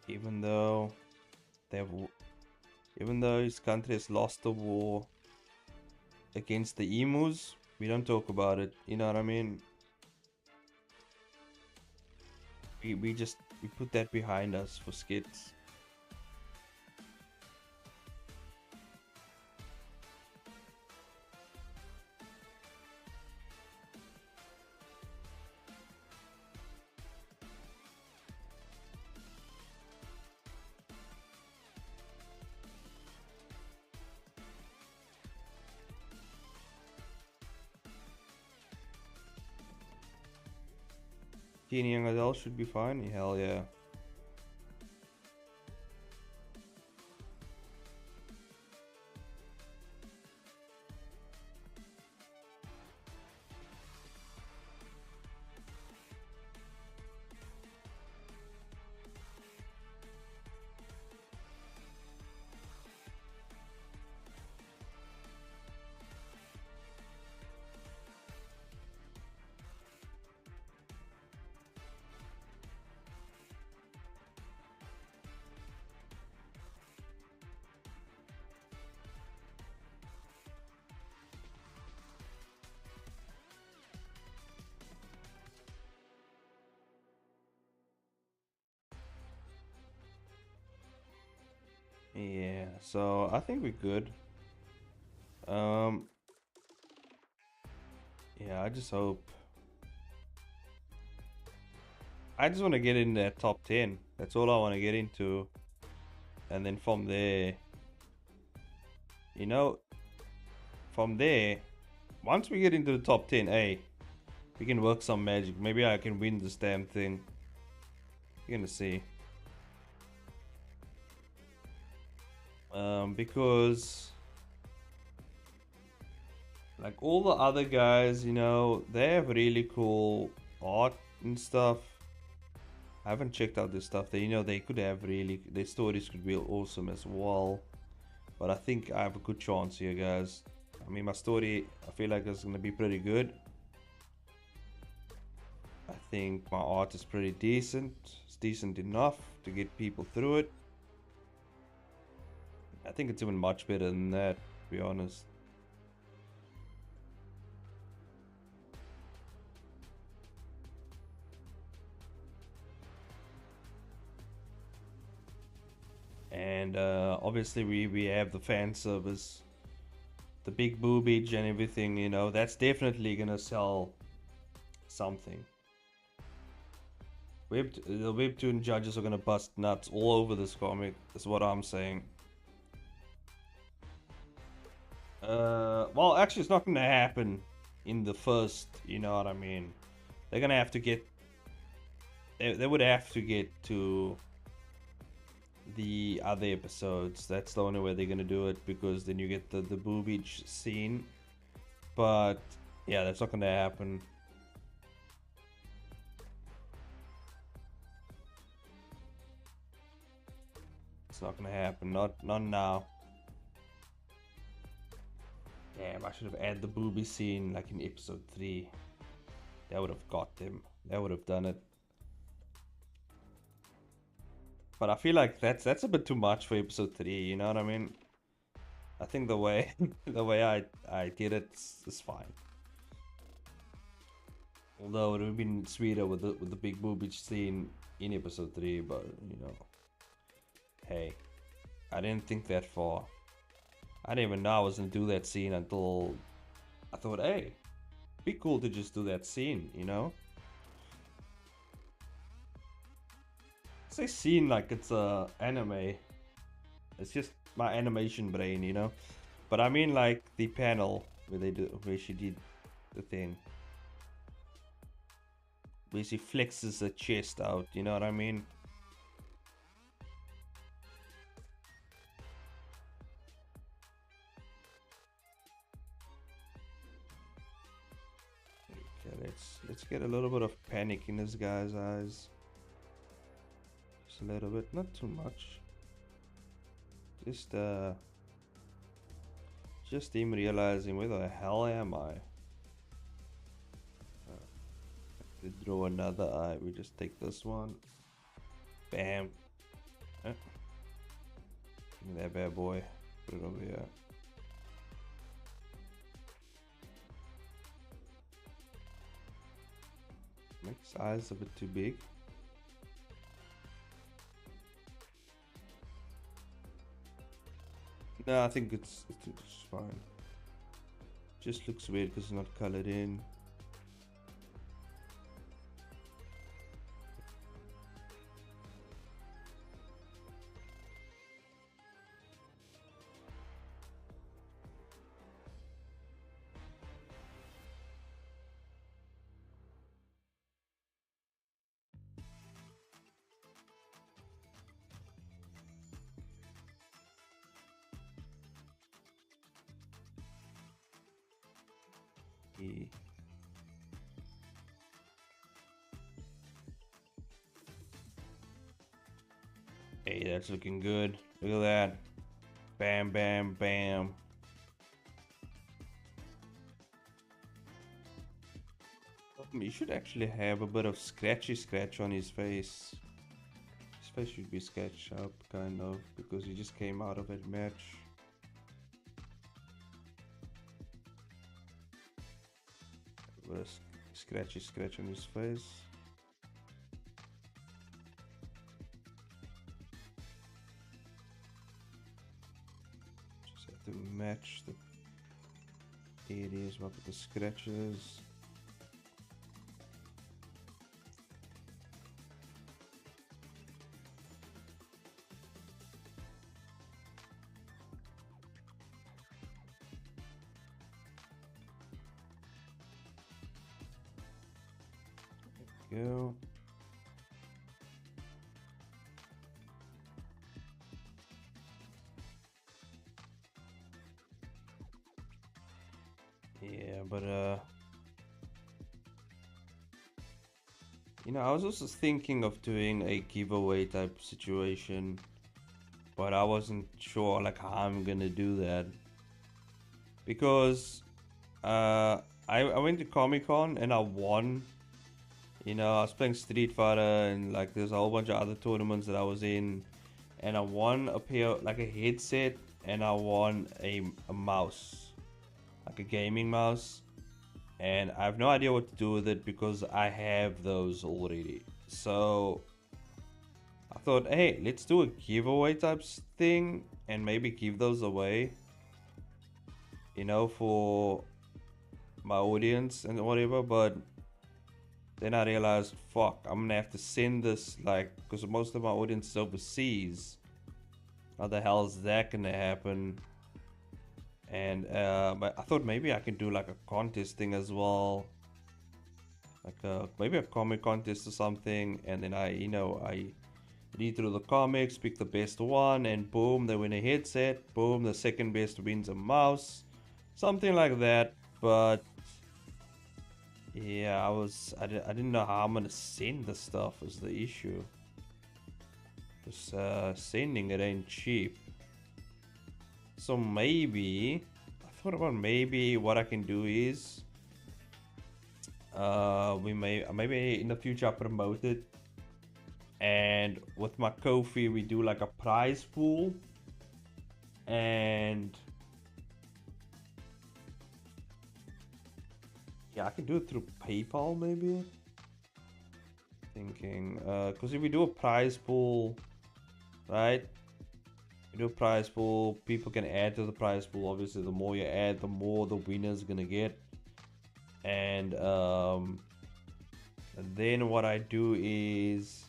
Even though his country has lost the war against the emus, we don't talk about it. You know what I mean? We put that behind us for skits. Teen young adults should be fine. Hell yeah. Yeah, so I think we're good. Yeah, I just hope. I just want to get in that top 10. That's all I want to get into. And then from there, you know, from there, once we get into the top 10, hey, we can work some magic. Maybe I can win this damn thing. You're gonna see. Because like all the other guys, you know, they have really cool art and stuff. I haven't checked out this stuff. They, you know, they could have really, their stories could be awesome as well. But I think I have a good chance here, guys. I mean, my story, I feel like it's gonna be pretty good. I think my art is pretty decent. It's decent enough to get people through it. I think it's even much better than that, to be honest. And obviously we have the fan service, the big boobage and everything, you know, that's definitely gonna sell something. The Webtoon judges are gonna bust nuts all over this comic, is what I'm saying. Well, actually, it's not gonna happen in the first, you know what I mean? They're gonna have to get. They would have to get to the other episodes. That's the only way they're gonna do it, because then you get the boobage scene. But yeah, that's not gonna happen. It's not gonna happen. Not now. Damn, I should have added the booby scene like in episode 3. That would have got them. That would have done it. But I feel like that's a bit too much for episode 3, you know what I mean? I think the way the way I did it is fine. Although it would have been sweeter with the big boobage scene in episode 3, but you know. Hey, I didn't think that far. I didn't even know I was gonna do that scene until I thought, hey, be cool to just do that scene, you know? Say scene like it's a anime. It's just my animation brain, you know? But I mean like the panel where she did the thing. Where she flexes her chest out, you know what I mean? Okay, let's get a little bit of panic in this guy's eyes. Just a little bit, not too much. Just him realizing, where the hell am I? To draw another eye, we just take this one. Bam. Give me that bad boy. Put it over here. Makes eyes a bit too big. No, I think it's fine. Just looks weird because it's not colored in. Hey, that's looking good. Look at that. Bam, bam, bam. He should actually have a bit of scratchy scratch on his face. His face should be sketched up, kind of, because he just came out of that match. A bit of scratchy scratch on his face. Just have to match the areas up with the scratches. Go. Yeah, but you know, I was also thinking of doing a giveaway type situation, but I wasn't sure like how I'm gonna do that, because I went to Comic-Con and I won. You know, I was playing Street Fighter and like there's a whole bunch of other tournaments that I was in, and I won a pair, like a headset, and I won a mouse, like a gaming mouse, and I have no idea what to do with it because I have those already. So I thought, hey, let's do a giveaway types thing and maybe give those away, you know, for my audience and whatever. But then I realized, fuck, I'm gonna have to send this, like, because most of my audience is overseas. How the hell is that gonna happen? And but I thought maybe I can do like a contest thing as well, like maybe a comic contest or something. And then I read through the comics, pick the best one, and boom, they win a headset. Boom, the second best wins a mouse, something like that. But yeah, I didn't know how I'm gonna send the stuff is the issue. Just sending it ain't cheap. So maybe I thought about maybe what I can do is we may maybe in the future I promote it, and with my Ko-fi we do like a prize pool, and yeah, I can do it through PayPal maybe. Thinking because if we do a prize pool, right? We do a prize pool, people can add to the prize pool. Obviously, the more you add, the more the winner's gonna get. And then what I do is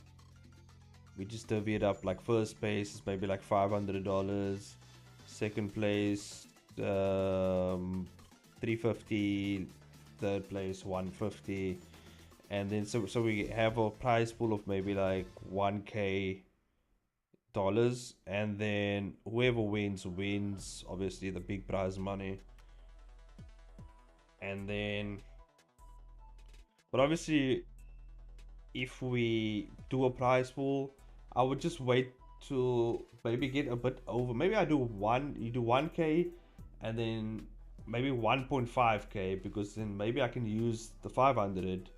we just divvy it up. Like first place is maybe like $500, second place 350, third place 150, and then so we have a prize pool of maybe like 1K dollars, and then whoever wins obviously the big prize money. And then, but obviously if we do a prize pool, I would just wait to maybe get a bit over. Maybe you do 1K and then maybe 1.5K, because then maybe I can use the 500.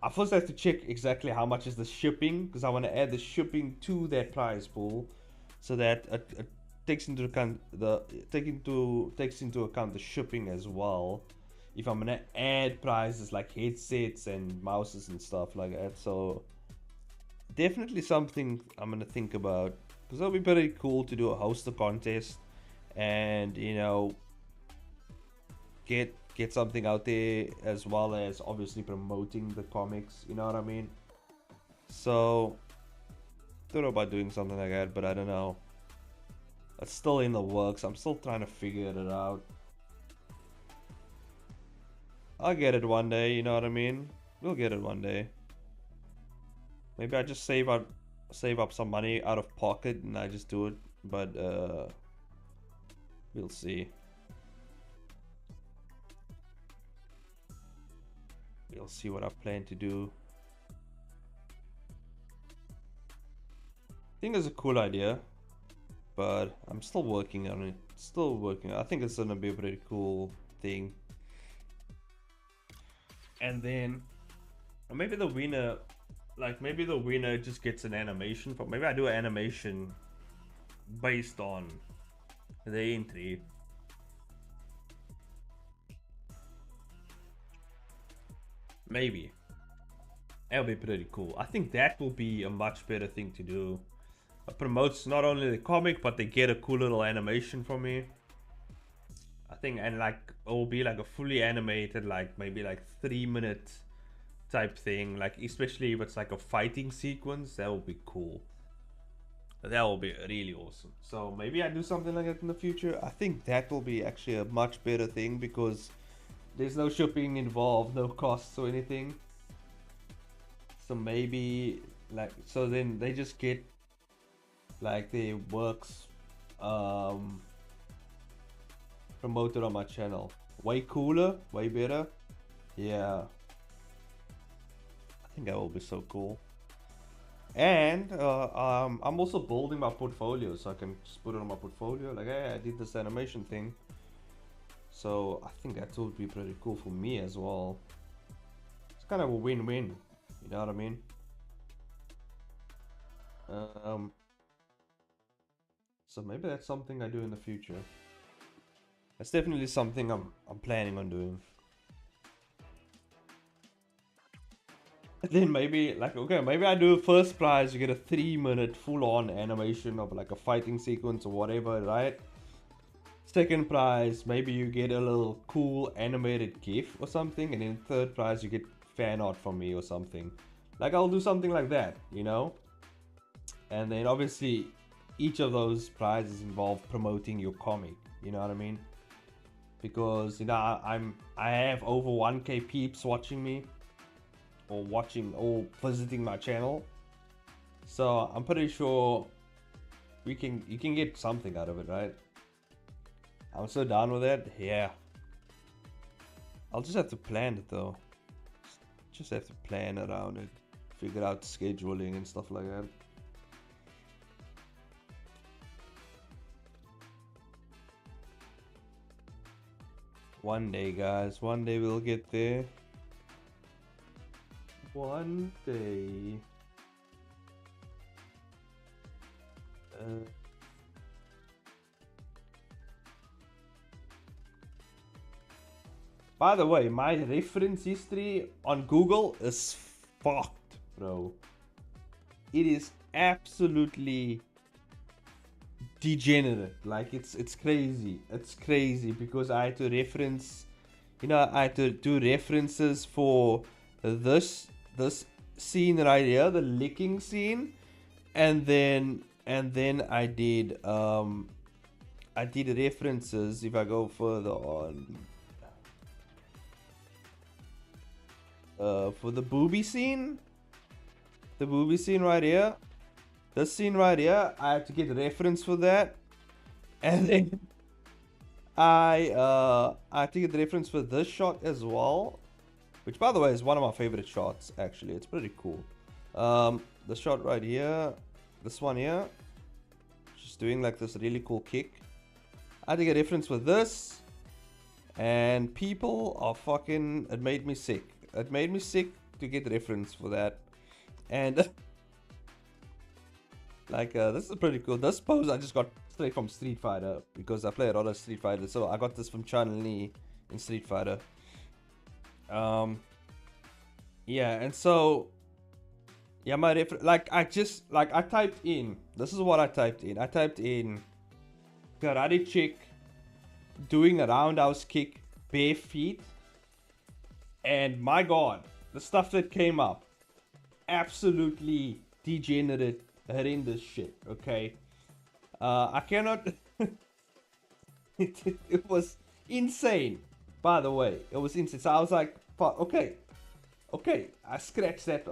I first have to check exactly how much is the shipping, because I want to add the shipping to that prize pool, so that it takes into account the shipping as well. If I'm gonna add prizes like headsets and mouses and stuff like that, so definitely something I'm gonna think about, because that'll be pretty cool to do a host a contest, and get something out there, as well as obviously promoting the comics, you know what I mean? So thought about doing something like that, but I don't know, it's still in the works. I'm still trying to figure it out. I'll get it one day, you know what I mean? We'll get it one day. Maybe I just save up some money out of pocket and I just do it, but we'll see. We'll see what I plan to do. I think it's a cool idea, but I'm still working on it. Still working. I think it's gonna be a pretty cool thing. And then maybe the winner, maybe the winner just gets an animation. But maybe I do an animation based on the entry. Maybe. That'll be pretty cool. I think that will be a much better thing to do. It promotes not only the comic, but they get a cool little animation from me. I think, and like it will be like a fully animated, like maybe like 3-minute type thing. Like especially if it's like a fighting sequence, that will be cool. That will be really awesome. So maybe I do something like that in the future. I think that will be actually a much better thing, because there's no shipping involved, no costs or anything. So maybe so then they just get like their works promoted on my channel. Way cooler, way better. Yeah, I think that will be so cool. And I'm also building my portfolio, so I can just put it on my portfolio like, hey, I did this animation thing. So I think that would be pretty cool for me as well. It's kind of a win-win, you know what I mean? So maybe that's something I do in the future. That's definitely something I'm planning on doing. Then maybe like, okay, maybe I do first prize, you get a 3-minute full-on animation of like a fighting sequence or whatever, right? Second prize, maybe you get a little cool animated GIF or something, and then third prize you get fan art from me or something. Like I'll do something like that, you know? And then obviously each of those prizes involve promoting your comic, you know what I mean? Because you know I have over 1k peeps watching me or watching or visiting my channel. So I'm pretty sure you can get something out of it, right? I'm so down with that. Yeah. I'll just have to plan it though. Just have to plan around it. Figure out scheduling and stuff like that. One day, guys. One day we'll get there. One day. By the way, my reference history on Google is fucked, bro. It is absolutely degenerate. Like it's crazy. It's crazy because I had to reference, you know, I had to do references for this scene right here, the licking scene, and then I did references. If I go further on, for the booby scene right here, this scene right here, I have to get a reference for that, and then I have to get the reference for this shot as well, which by the way is one of my favorite shots. Actually, it's pretty cool. The shot right here, this one here, just doing like this really cool kick. I had to get a reference for this, and people are fucking. It made me sick. It made me sick to get reference for that, and like this is pretty cool. This pose I just got straight from Street Fighter because I play a lot of Street Fighter, so I got this from Chun-Li in Street Fighter. Yeah, and so yeah, my like I typed in. This is what I typed in. I typed in karate chick doing a roundhouse kick bare feet. And my god, the stuff that came up, absolutely degenerate, horrendous shit, okay? I cannot... it was insane, by the way. It was insane. So I was like, fuck, okay, I scratched that.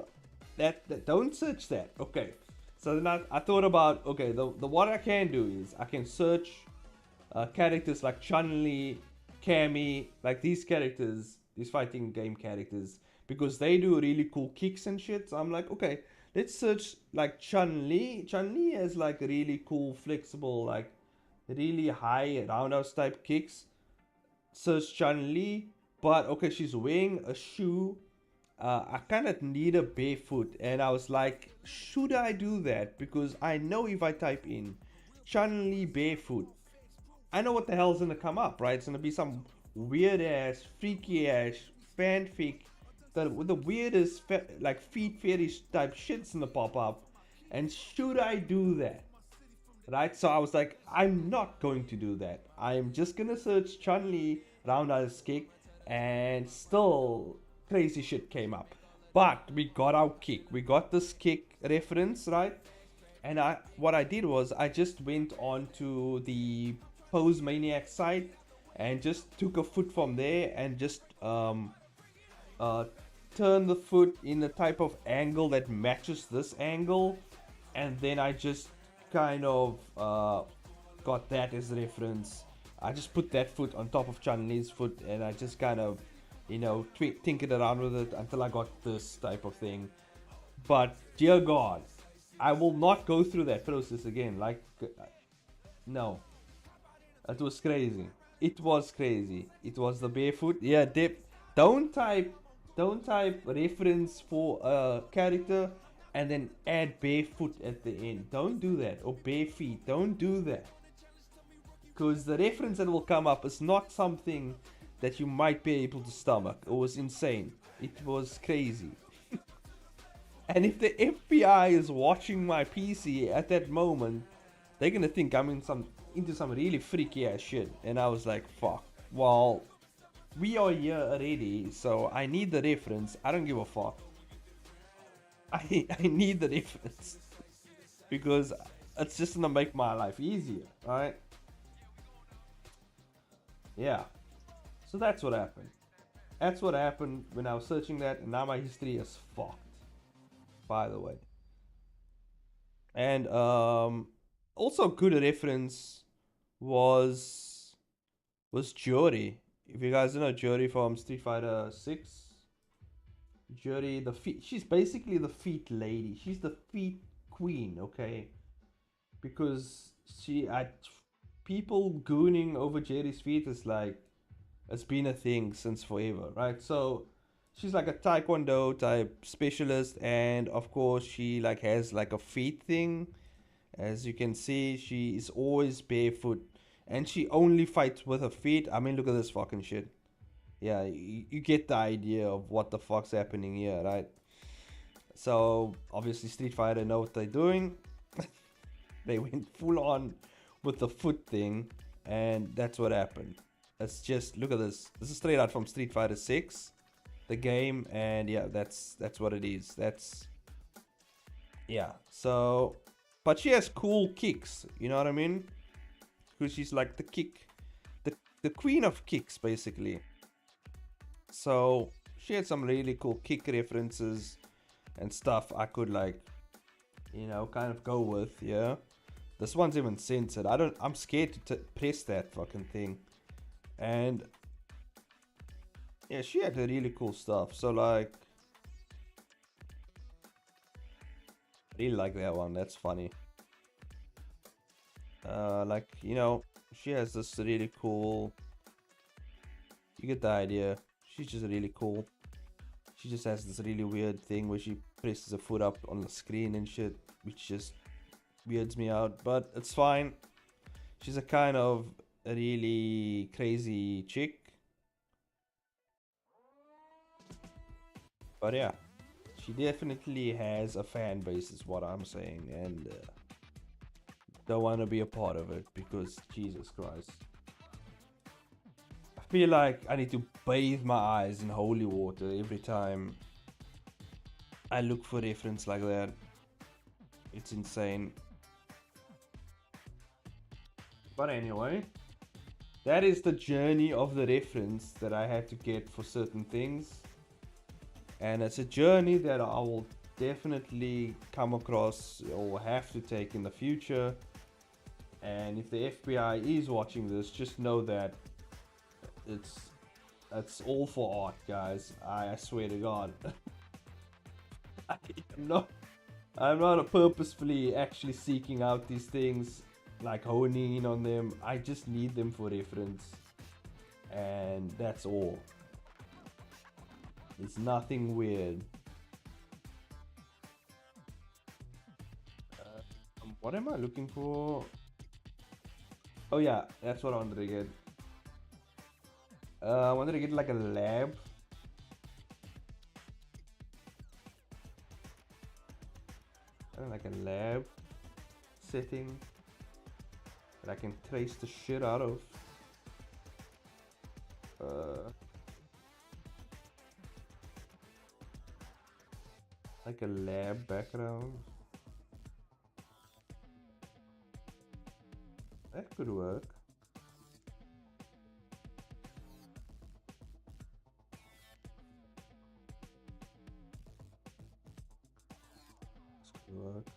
That don't search that, okay. So then I thought about, okay, the what I can do is I can search characters like Chun-Li, Cammy, like these characters, these fighting game characters, because they do really cool kicks and shit. So I'm like, okay, let's search like Chun-Li. Chun-Li has like really cool, flexible, like really high roundhouse type kicks. Search Chun-Li, but okay, she's wearing a shoe. I kind of need a barefoot, and I was like, should I do that? Because I know if I type in Chun-Li barefoot, I know what the hell's gonna come up, right? It's gonna be some weird ass, freaky ass fanfic with the weirdest like feet fetish type shit's gonna pop up. And should I do that? Right? So I was like, I'm not going to do that. I'm just gonna search Chun-Li roundhouse kick, and still crazy shit came up. But we got our kick. We got this kick reference, right? And what I did was I just went on to the Pose Maniac site and just took a foot from there and just turn the foot in the type of angle that matches this angle, and then I just kind of got that as reference. I just put that foot on top of Chun-Li's foot, and I just kind of, you know, tinkered around with it until I got this type of thing. But dear God, I will not go through that process again. Like, no. It was crazy. It was crazy. It was the barefoot. Yeah, don't type reference for a character and then add barefoot at the end. Don't do that. Or bare feet. Don't do that. Because the reference that will come up is not something that you might be able to stomach. It was insane. It was crazy. And if the FBI is watching my PC at that moment, they're gonna think I'm into some really freaky ass shit. And I was like, fuck. Well, we are here already, so I need the reference. I don't give a fuck. I need the reference because it's just gonna make my life easier, right? Yeah. So that's what happened. That's what happened when I was searching that, and now my history is fucked. By the way. And also good reference was Juri. If you guys don't know Juri from Street Fighter 6, Juri the feet, she's basically the feet lady. She's the feet queen, okay? Because people gooning over Juri's feet is like, it's been a thing since forever, right? So she's like a taekwondo type specialist, and of course she like has like a feet thing. As you can see, she is always barefoot, and she only fights with her feet. I mean, look at this fucking shit. Yeah, you get the idea of what the fuck's happening here, right? So obviously Street Fighter know what they're doing. They went full on with the foot thing, and that's what happened. It's just, look at this. This is straight out from Street Fighter 6, the game, and yeah, that's what it is. That's, yeah. So, but she has cool kicks. You know what I mean? Because she's like the queen of kicks, basically. So she had some really cool kick references and stuff I could like, kind of go with. Yeah. This one's even censored. I'm scared to press that fucking thing. And yeah, she had really cool stuff. So like, I really like that one. That's funny. Like, she has this really cool, you get the idea. She's just really cool. She just has this really weird thing where she presses her foot up on the screen and shit, which just weirds me out, but it's fine. She's a kind of a really crazy chick. But yeah, she definitely has a fan base is what I'm saying, and don't want to be a part of it because Jesus Christ. I feel like I need to bathe my eyes in holy water every time I look for reference like that. It's insane. But anyway, that is the journey of the reference that I had to get for certain things. And it's a journey that I will definitely come across or have to take in the future. And if the FBI is watching this, just know that it's all for art, guys. I swear to God. I'm not purposefully actually seeking out these things, like honing in on them. I just need them for reference, and that's all. It's nothing weird. What am I looking for? Oh yeah, that's what I wanted to get. I wanted to get like a lab. Like a lab setting that I can trace the shit out of. Like a lab background. That could work. This could work.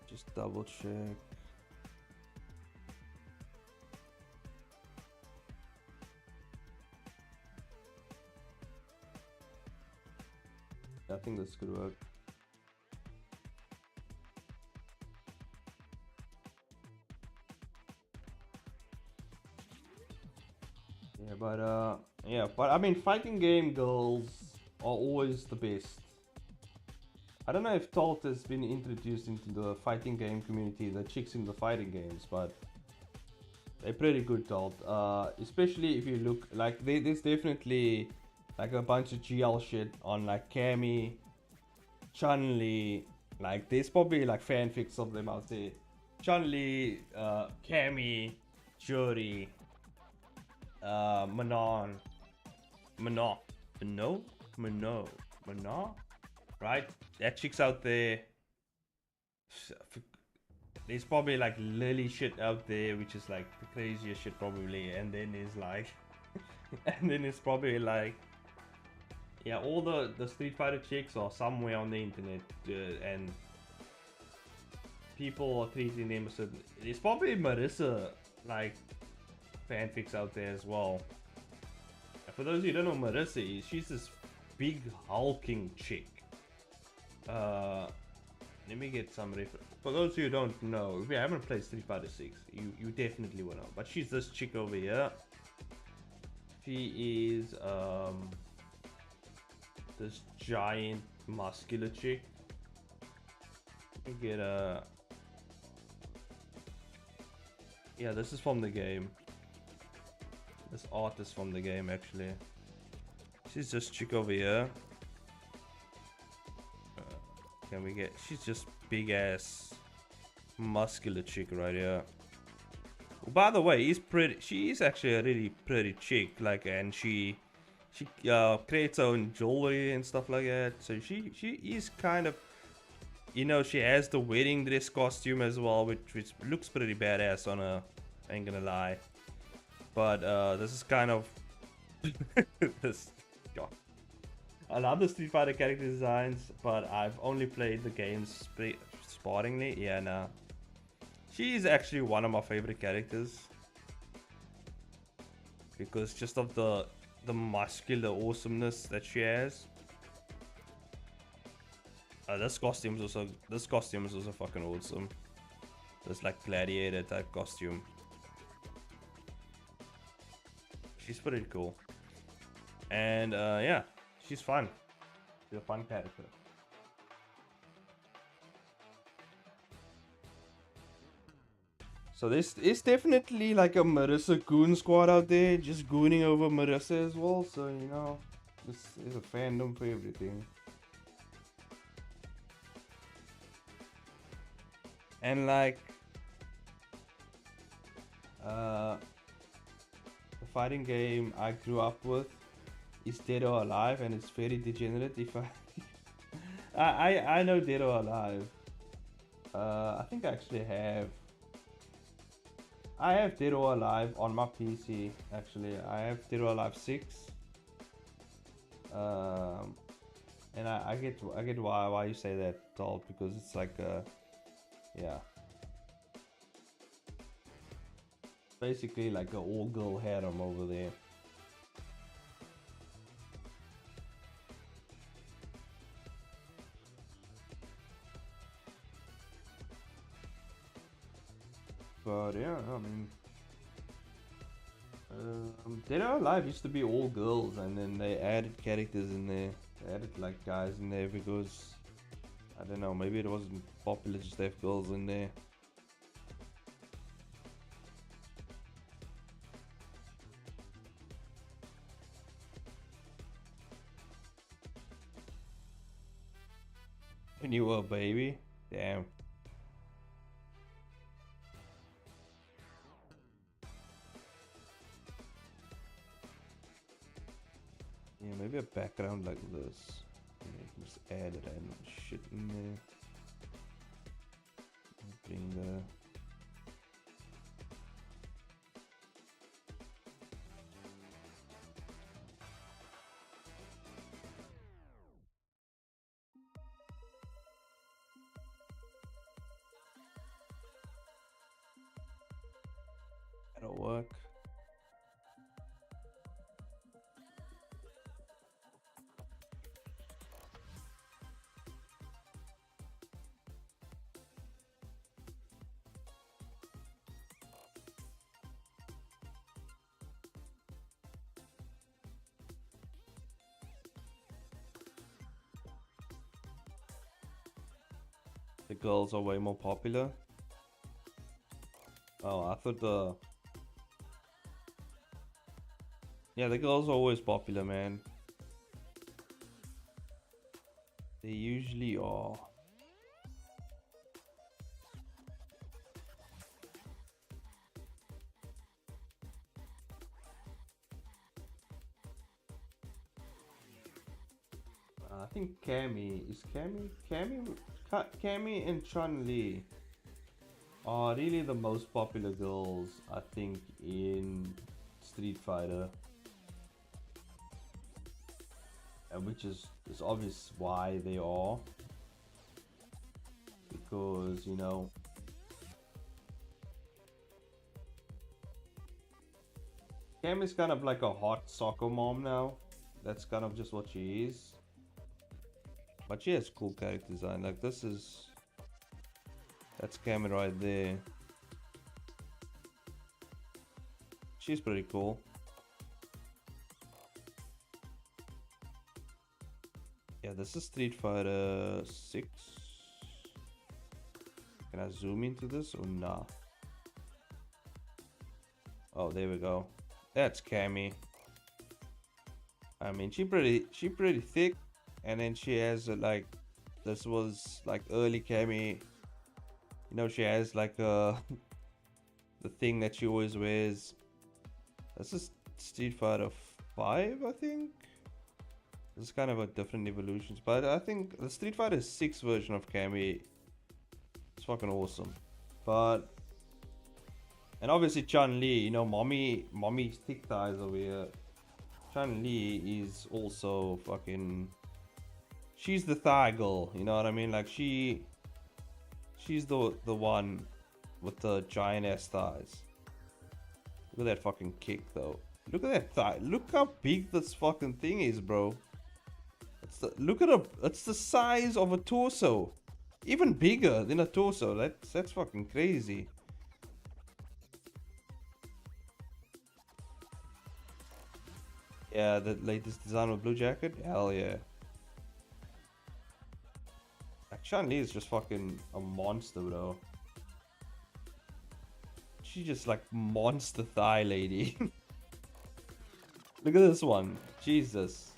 Just double check. I think this could work. But I mean, fighting game girls are always the best. I don't know if Talt has been introduced into the fighting game community, the chicks in the fighting games, but They're pretty good told. Especially if you look like there's definitely like a bunch of GL shit on like Cammy, Chun-Li. Like there's probably like fanfics of them out there. Chun-Li, Cammy, Juri, Manon, Manon, Manon, Manon, right? That chick's out there. There's probably like Lily shit out there, which is like the craziest shit probably, and then there's like, and then it's probably like, yeah, all the Street Fighter chicks are somewhere on the internet, and people are treating them a certain. There's probably Marissa like fanfics out there as well. And for those who don't know Marissa is, she's this big hulking chick. Let me get some reference. For those who don't know, if you haven't played Street Fighter 6, you definitely will know. But she's this chick over here. She is this giant muscular chick. Let me get a. Yeah, this is from the game. This art is from the game actually. She's this chick over here. Can we get? She's just big ass muscular chick right here. By the way, she is actually a really pretty chick. Like, and she creates her own jewelry and stuff like that. So she is kind of, you know, she has the wedding dress costume as well, which looks pretty badass on her. I ain't gonna lie. But this is kind of this. God. I love the Street Fighter character designs, but I've only played the games sparingly. Yeah, nah. She is actually one of my favorite characters because just of the muscular awesomeness that she has. This costume is also fucking awesome. This like gladiator type costume. She's pretty cool, and yeah. She's fun. She's a fun character. So this is definitely like a Marissa goon squad out there, just gooning over Marissa as well. So you know, this is a fandom for everything. And like, the fighting game I grew up with is Dead or Alive, and it's very degenerate. If I know Dead or Alive. I think I actually have. I have Dead or Alive on my PC. Actually, I have Dead or Alive 6. And I get why you say that, Told, because it's like yeah. Basically like an all-girl harem over there. But yeah, I mean, Dead or Alive used to be all girls, and then they added characters in there. They added like guys in there because I don't know, maybe it wasn't popular just to have girls in there. When you were a baby, damn. Yeah, maybe a background like this. Yeah, just add random shit in there. Bring the. That'll work. The girls are way more popular. Oh, I thought Yeah, the girls are always popular, man. They usually are. I think Cammy and Chun Li are really the most popular girls, I think, in Street Fighter, and which is obvious why they are, because you know, Cam is kind of like a hot soccer mom now. That's kind of just what she is. But she has cool character design. Like that's Cam right there. She's pretty cool. Yeah, this is Street Fighter 6. Can I zoom into this or nah? Oh, there we go. That's Cammy. I mean, she pretty thick, and then she has like, this was like early Cammy. You know, she has like the thing that she always wears. This is Street Fighter 5, I think. This is kind of a different evolutions, but I think the Street Fighter 6 version of Cammy is fucking awesome. But and obviously Chun Li, you know, mommy's thick thighs over here. Chun Li is also fucking. She's the thigh girl, you know what I mean? Like she's the one with the giant ass thighs. Look at that fucking kick though. Look at that thigh. Look how big this fucking thing is, bro. Look at it. It's the size of a torso. Even bigger than a torso. That's fucking crazy. Yeah, the latest design with blue jacket. Hell yeah. Chun-Li is just fucking a monster, bro. She just like monster thigh lady. Look at this one. Jesus.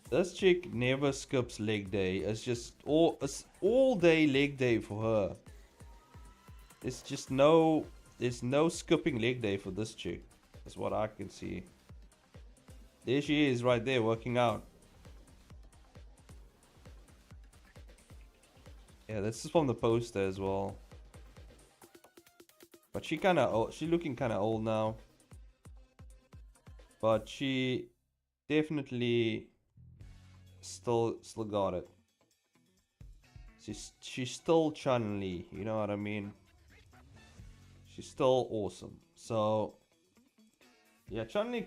This chick never skips leg day. It's all day leg day for her. There's no skipping leg day for this chick. That's what I can see. There she is right there working out. Yeah, this is from the poster as well. But she looking kind of old now. But she definitely still got it. She's still Chun-Li, you know what I mean? She's still awesome. So yeah, Chun-Li and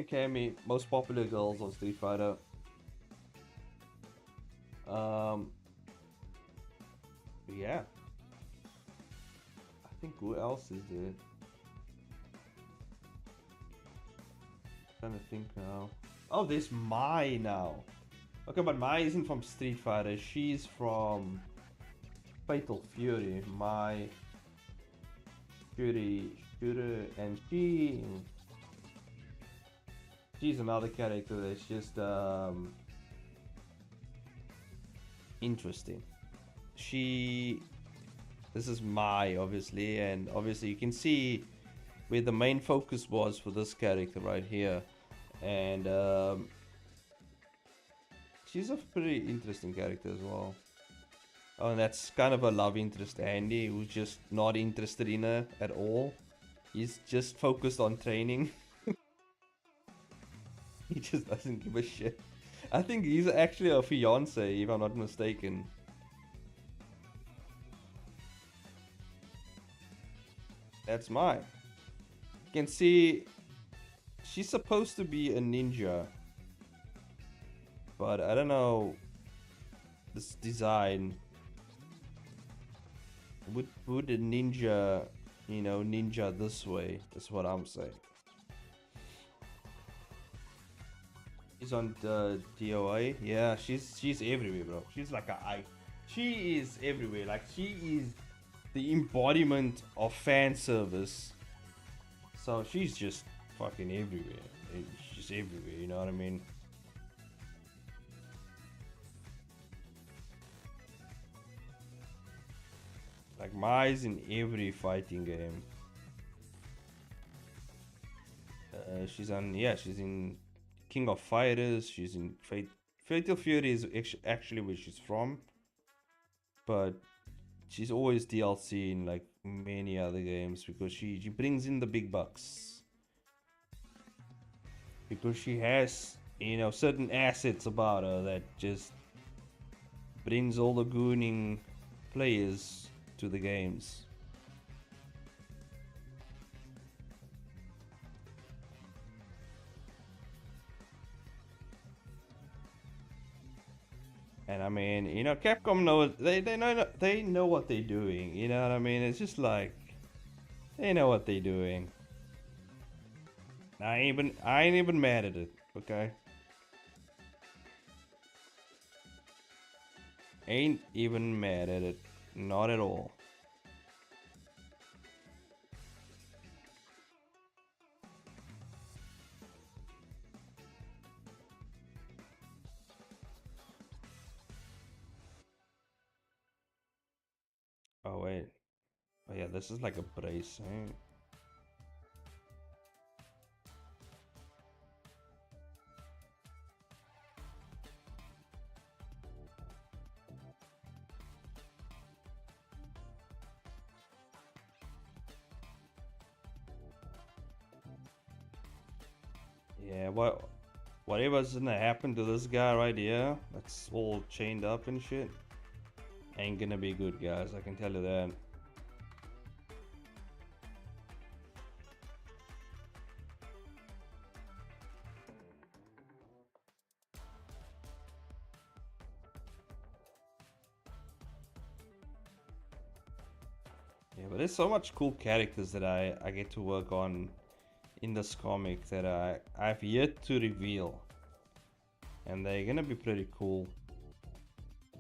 Cammy, most popular girls on Street Fighter. Yeah. I think who else is there? Trying to think now. Oh, there's Mai now. Okay, but Mai isn't from Street Fighter. She's from Fatal Fury. Mai Fury, and she's another character that's just interesting. This is Mai, obviously, and obviously you can see where the main focus was for this character right here, and she's a pretty interesting character as well. Oh, and that's kind of a love interest, Andy, who's just not interested in her at all. He's just focused on training. He just doesn't give a shit. I think he's actually a fiance, if I'm not mistaken. That's mine. You can see she's supposed to be a ninja, but I don't know, this design. Would a ninja, you know, ninja this way? That's what I'm saying. She's on the DOA. Yeah, she's everywhere, bro. She's like she is everywhere. Like she is the embodiment of fan service. So she's just fucking everywhere. She's just everywhere, you know what I mean? Like Mai's in every fighting game. She's on, yeah, she's in King of Fighters. She's in Fatal Fury is actually where she's from, but she's always DLC in like many other games because she brings in the big bucks. Because she has, you know, certain assets about her that just brings all the gooning players to the games. And I mean, you know, Capcom knows they know what they're doing. You know what I mean? It's just like they know what they're doing. I ain't even mad at it. Okay, ain't even mad at it. Not at all. Oh wait. Oh yeah, this is like a brace. Eh? Yeah, whatever's gonna happen to this guy right here, that's all chained up and shit, ain't gonna be good, guys. I can tell you that. Yeah, but there's so much cool characters that I get to work on in this comic that I've yet to reveal, and they're gonna be pretty cool.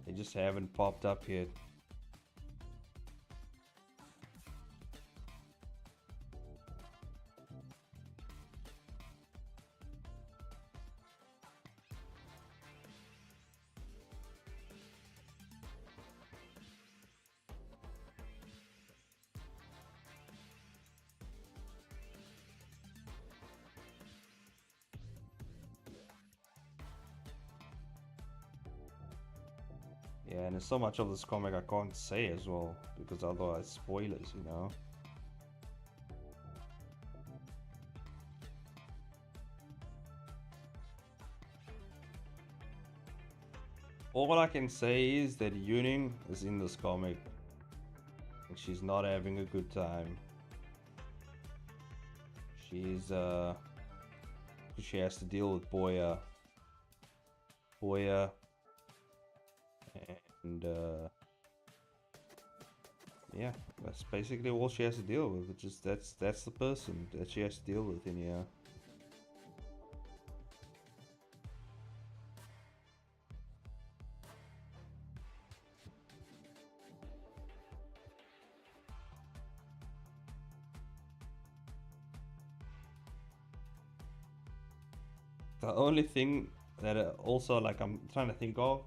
They just haven't popped up yet. Yeah, and there's so much of this comic I can't say as well, because otherwise spoilers, you know. All I can say is that Yuning is in this comic, and she's not having a good time. She has to deal with Boya, and yeah, that's basically all she has to deal with. It's just that's the person that she has to deal with in here. The only thing that also like I'm trying to think of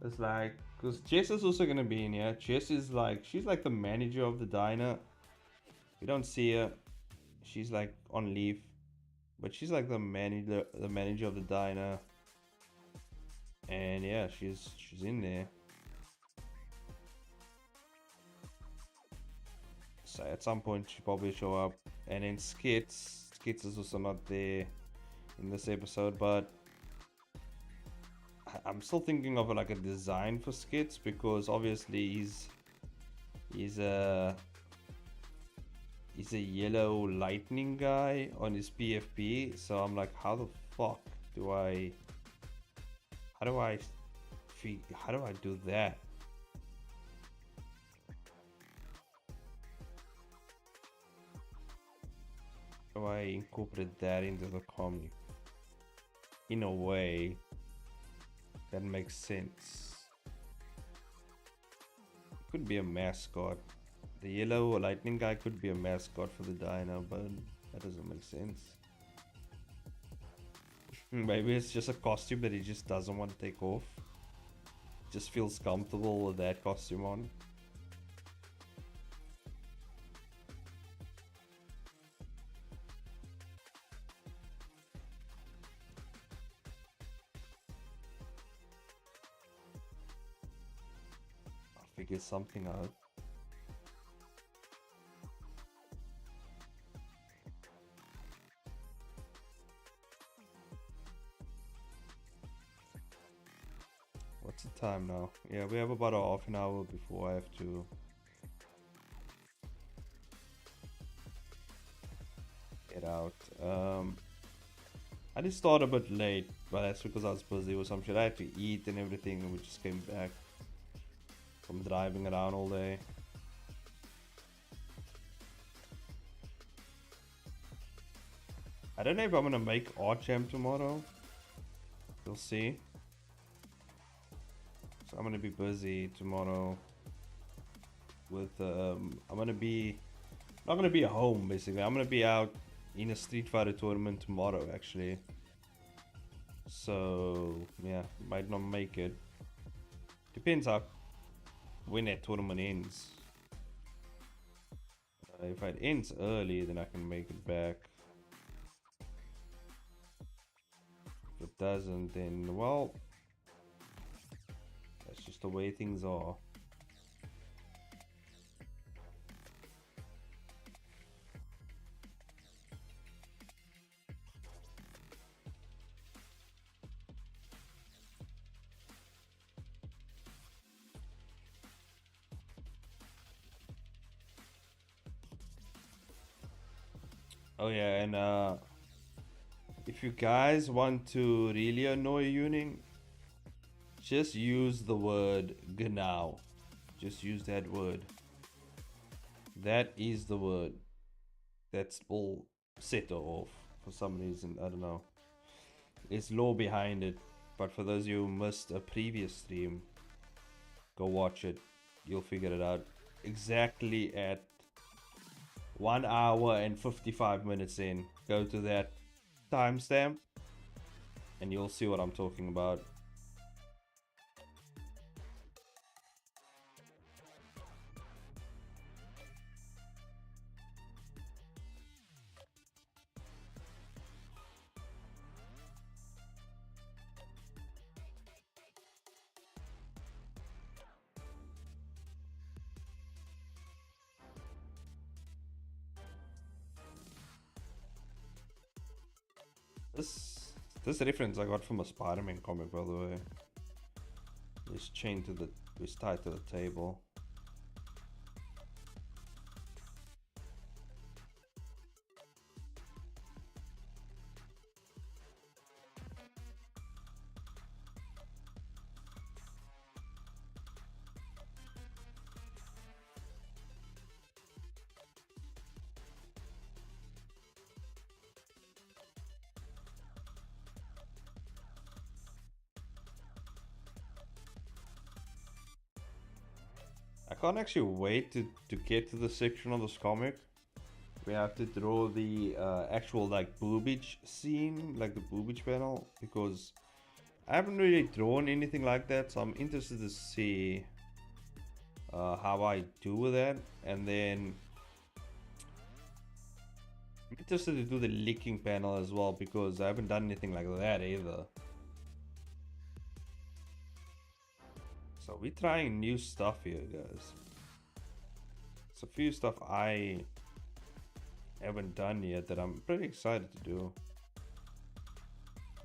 is like, because Jess is also gonna be in here. Jess is like, she's like the manager of the diner. We don't see her. She's like on leave, but she's like the manager of the diner. And yeah, she's in there. So at some point she probably show up. And then Skits is also not there in this episode, but I'm still thinking of like a design for Skits, because obviously he's a yellow lightning guy on his PFP. So I'm like, how the fuck do I how do I do that? How do I incorporate that into the comic in a way that makes sense? It could be a mascot. The yellow lightning guy could be a mascot for the diner, but that doesn't make sense. Maybe it's just a costume that he just doesn't want to take off. Just feels comfortable with that costume on. I'll figure something out. What's the time now? Yeah, we have about a half an hour before I have to get out. I did start a bit late, but that's because I was busy with some shit. I had to eat and everything, and we just came back from driving around all day. I don't know if I'm gonna make Archam tomorrow. We'll see. So I'm gonna be busy tomorrow with I'm gonna be not gonna be at home basically. I'm gonna be out in a Street Fighter tournament tomorrow actually. So yeah, might not make it. Depends how when that tournament ends. If it ends early, then I can make it back. If it doesn't, then well, that's just the way things are. Oh yeah, and if you guys want to really annoy Yuning, just use the word genau. Just use that word. That is the word. That's all set off for some reason. I don't know. There's law behind it. But for those of you who missed a previous stream, go watch it. You'll figure it out. Exactly at 1 hour and 55 minutes in. Go to that timestamp and you'll see what I'm talking about. This reference I got from a Spider-Man comic, by the way. It's chained to the, it's tied to the table. I can't actually wait to get to the section of this comic. We have to draw the actual like boobage scene, like the boobage panel, because I haven't really drawn anything like that, so I'm interested to see how I do with that. And then I'm interested to do the licking panel as well, because I haven't done anything like that either. So we're trying new stuff here, guys. It's a few stuff I haven't done yet that I'm pretty excited to do.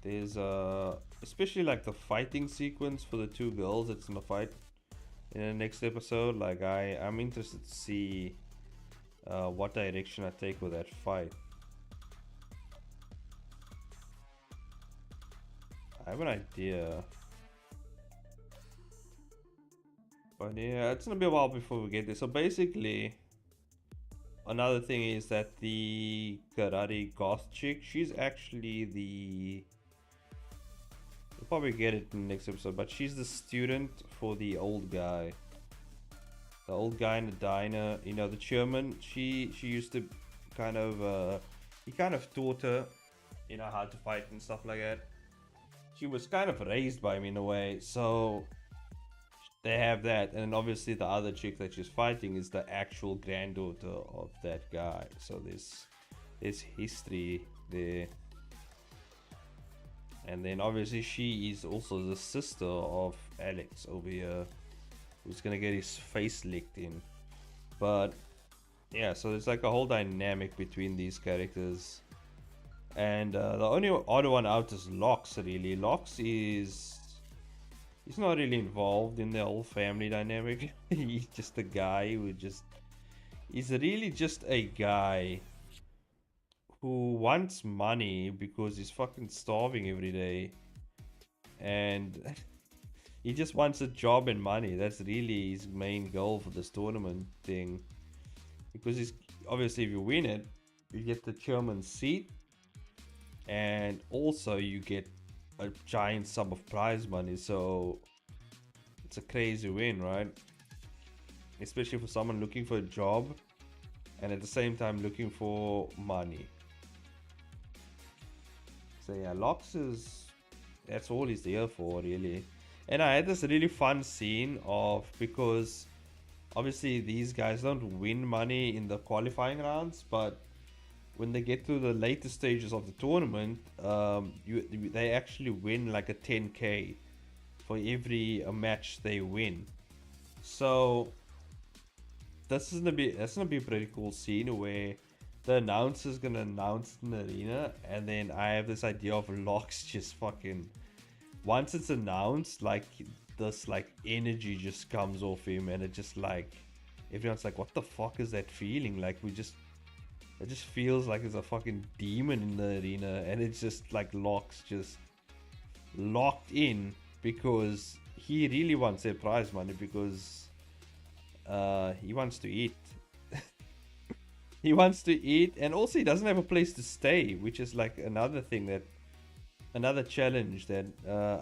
There's especially like the fighting sequence for the two girls that's in the fight in the next episode. Like I'm interested to see what direction I take with that fight. I have an idea. But yeah, it's gonna be a while before we get there. So basically, another thing is that the karate goth chick, she's actually the... We'll probably get it in the next episode, but she's the student for the old guy. the old guy in the diner, you know, the chairman, she used to kind of, he kind of taught her, you know, how to fight and stuff like that. She was kind of raised by him in a way, so they have that. And obviously the other chick that she's fighting is the actual granddaughter of that guy, so there's history there. And then obviously she is also the sister of Alex over here, who's gonna get his face licked in. But yeah, so there's like a whole dynamic between these characters. And the only other one out is Lox, really. Lox is... he's not really involved in the whole family dynamic. He's just a guy who just... he's really just a guy who wants money because he's fucking starving every day. And he just wants a job and money. That's really his main goal for this tournament thing. Because he's... obviously if you win it, you get the chairman's seat. And also you get a giant sum of prize money, so it's a crazy win, right? Especially for someone looking for a job and at the same time looking for money. So yeah, Lox is... that's all he's there for, really. And I had this really fun scene of... because obviously these guys don't win money in the qualifying rounds, but when they get to the later stages of the tournament, they actually win like a 10k for every match they win. So that's gonna be a pretty cool scene where the announcer's gonna announce in the arena, and then I have this idea of Lox just fucking... once it's announced, like this like energy just comes off him, and it just like everyone's like, what the fuck is that feeling? Like it just feels like there's a fucking demon in the arena, and it's just like Lox just locked in because he really wants their prize money, because he wants to eat. He wants to eat, and also he doesn't have a place to stay, which is like another challenge that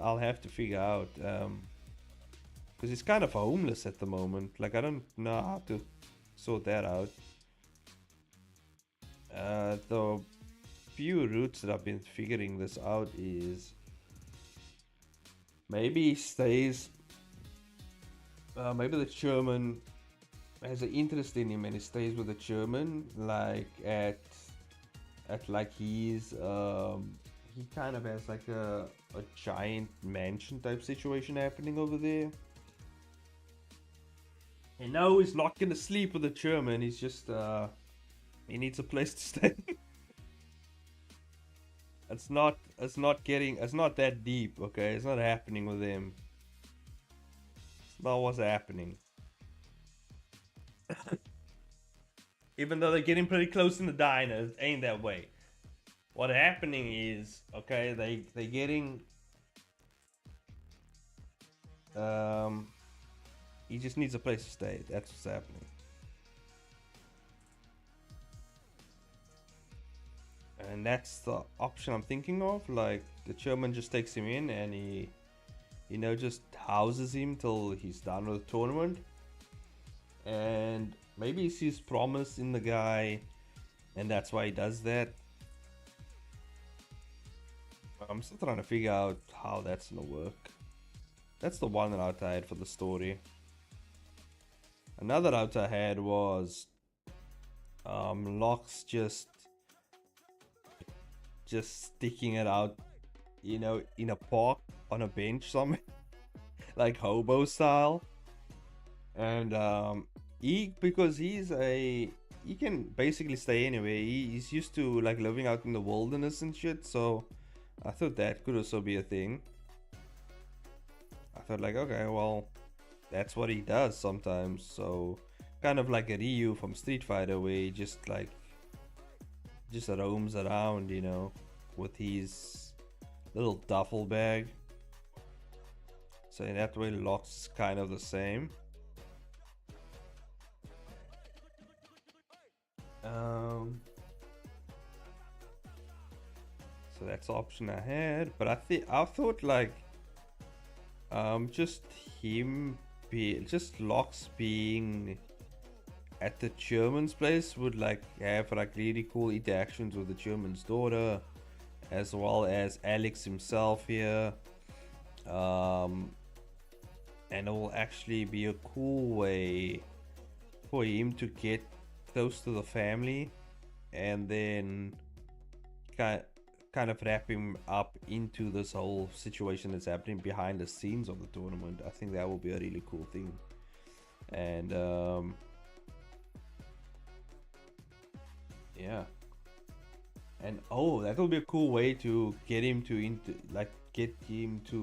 I'll have to figure out, because he's kind of homeless at the moment. Like, I don't know how to sort that out. The few routes that I've been figuring this out is maybe he stays, maybe the chairman has an interest in him and he stays with the chairman, like at like he's he kind of has like a giant mansion type situation happening over there. And now he's not gonna sleep with the chairman, he's just he needs a place to stay. It's not that deep, okay? It's not happening with him. It's not what's happening. Even though they're getting pretty close in the diner, it ain't that way. What's happening is, okay, they're getting... he just needs a place to stay. That's what's happening. And that's the option I'm thinking of. Like, the chairman just takes him in and he, you know, just houses him till he's done with the tournament. And maybe he sees promise in the guy, and that's why he does that. I'm still trying to figure out how that's gonna work. That's the one route I had for the story. Another route I had was Lox just sticking it out, you know, in a park on a bench somewhere, like hobo style. And because he can basically stay anywhere. He's used to like living out in the wilderness and shit, so I thought that could also be a thing. I thought like, okay, well, that's what he does sometimes. So kind of like a Ryu from Street Fighter, where he just roams around, you know, with his little duffel bag. So in that way, Lox is kind of the same. So that's the option I had, but I thought like just him be just Locks being at the chairman's place would like have like really cool interactions with the chairman's daughter, as well as Alex himself here. And it will actually be a cool way for him to get close to the family, and then kind of wrap him up into this whole situation that's happening behind the scenes of the tournament. I think that will be a really cool thing. And yeah, and oh, that will be a cool way to get him to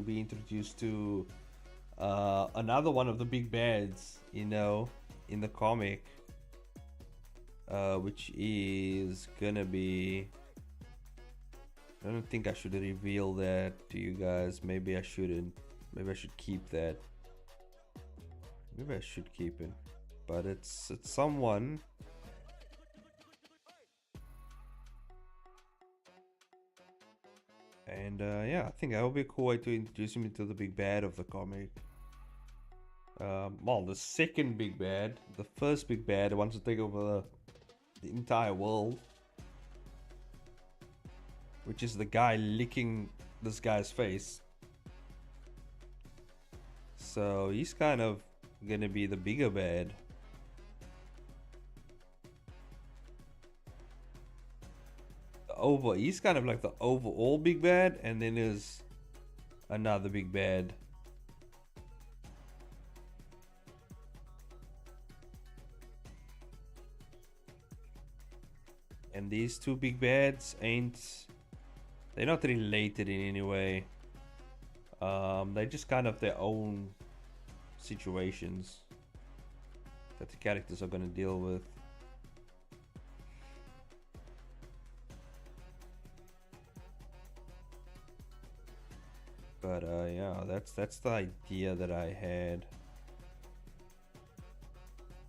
be introduced to another one of the big bads, you know, in the comic, which is gonna be, I don't think I should reveal that to you guys. Maybe I shouldn't. Maybe I should keep that. Maybe I should keep it. But it's someone. And yeah, I think that would be a cool way to introduce him into the big bad of the comic. Well, the second big bad. The first big bad wants to take over the entire world, which is the guy licking this guy's face. So he's kind of gonna be the bigger bad. He's kind of like the overall big bad, and then there's another big bad. And these two big bads they're not related in any way. They're just kind of their own situations that the characters are gonna deal with. But yeah, that's the idea that I had.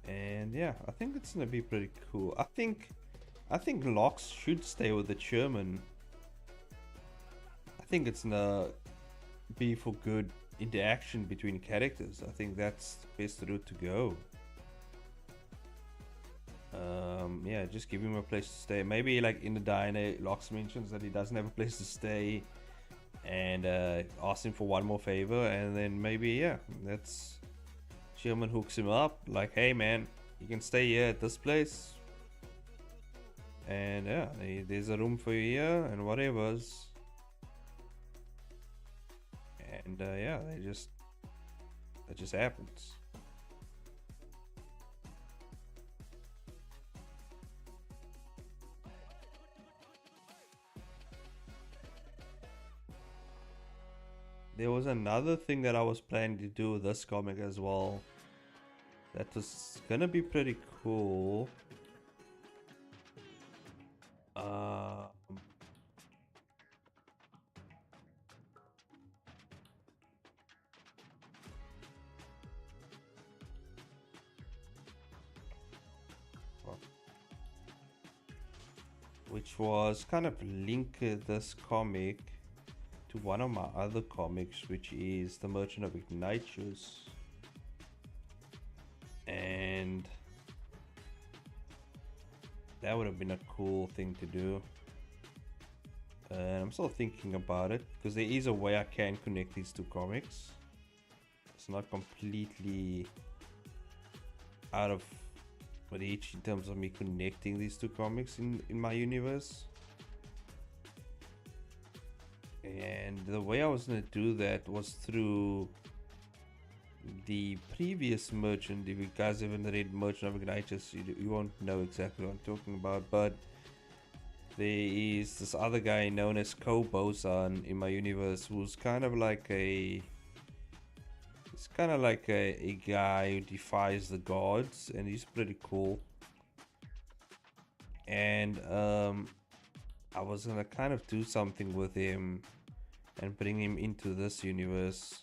And yeah, I think it's gonna be pretty cool. I think Locks should stay with the chairman. I think it's gonna be for good interaction between characters. I think that's the best route to go. Yeah, just give him a place to stay. Maybe like in the diner, Locks mentions that he doesn't have a place to stay, and asks him for one more favor, and then maybe, yeah, that's chairman hooks him up like, hey man, you can stay here at this place, and yeah, there's a room for you here and whatever's. And yeah, that just happens. There was another thing that I was planning to do with this comic as well. That was gonna be pretty cool. Which was kind of link this comic to one of my other comics, which is The Merchant of Ignatius. And that would have been a cool thing to do. I'm still thinking about it, because there is a way I can connect these two comics. It's not completely out of reach in terms of me connecting these two comics in my universe. And the way I was going to do that was through the previous Merchant. If you guys haven't read Merchant of Ignatius, you won't know exactly what I'm talking about. But there is this other guy known as Kobo-san in my universe, who's kind of like a guy who defies the gods, and he's pretty cool. And I was gonna kind of do something with him and bring him into this universe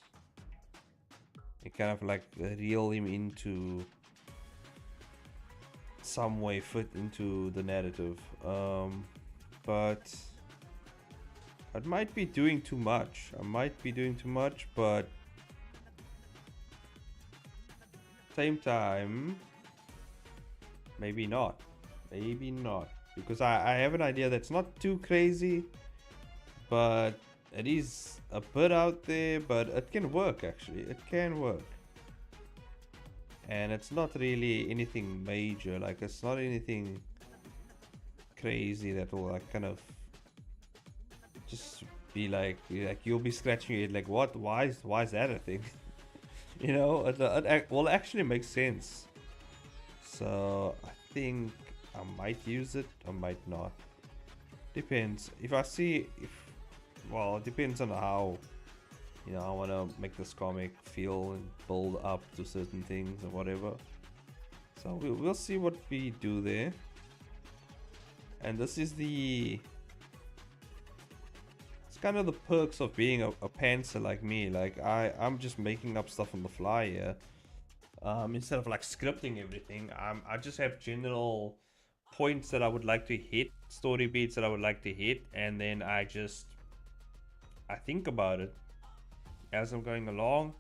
and kind of like reel him into some way, fit into the narrative. But I might be doing too much. But same time, maybe not. Maybe not. Because I have an idea that's not too crazy, but it is a bit out there, but it can work actually. It can work. And it's not really anything major, like it's not anything crazy that will like kind of just be like you'll be scratching your head like what, why is that a thing? You know, it will actually make sense. So I think I might use it, I might not. Depends. If I see, if, well, it depends on how, you know, I want to make this comic feel and build up to certain things or whatever. So we'll see what we do there. And this is the, it's kind of the perks of being a pantser like me. Like I'm just making up stuff on the fly here. Instead of like scripting everything, I just have general points that I would like to hit, story beats that I would like to hit, and then I think about it as I'm going along,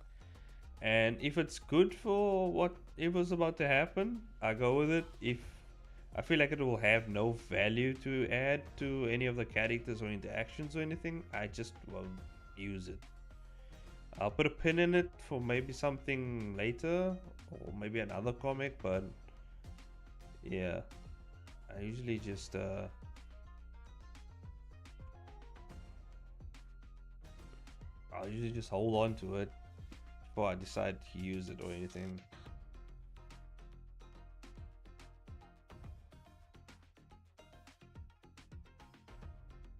and if it's good for whatever's about to happen, I go with it. If I feel like it will have no value to add to any of the characters or interactions or anything, I just won't use it. I'll put a pin in it for maybe something later or maybe another comic, but yeah, I usually just I'll usually just hold on to it before I decide to use it or anything.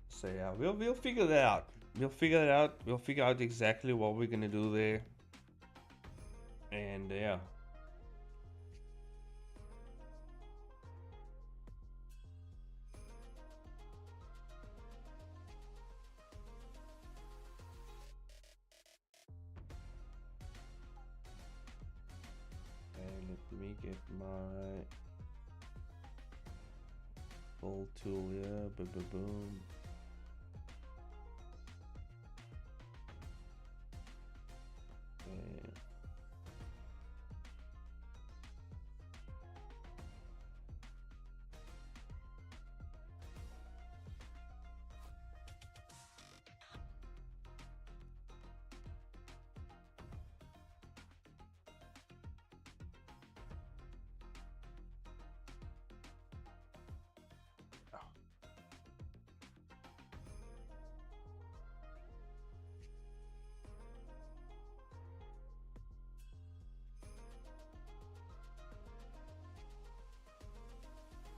So yeah, we'll figure that out. We'll figure it out. We'll figure out exactly what we're gonna do there. And yeah. And let me get my full tool here. Boom, boom, boom.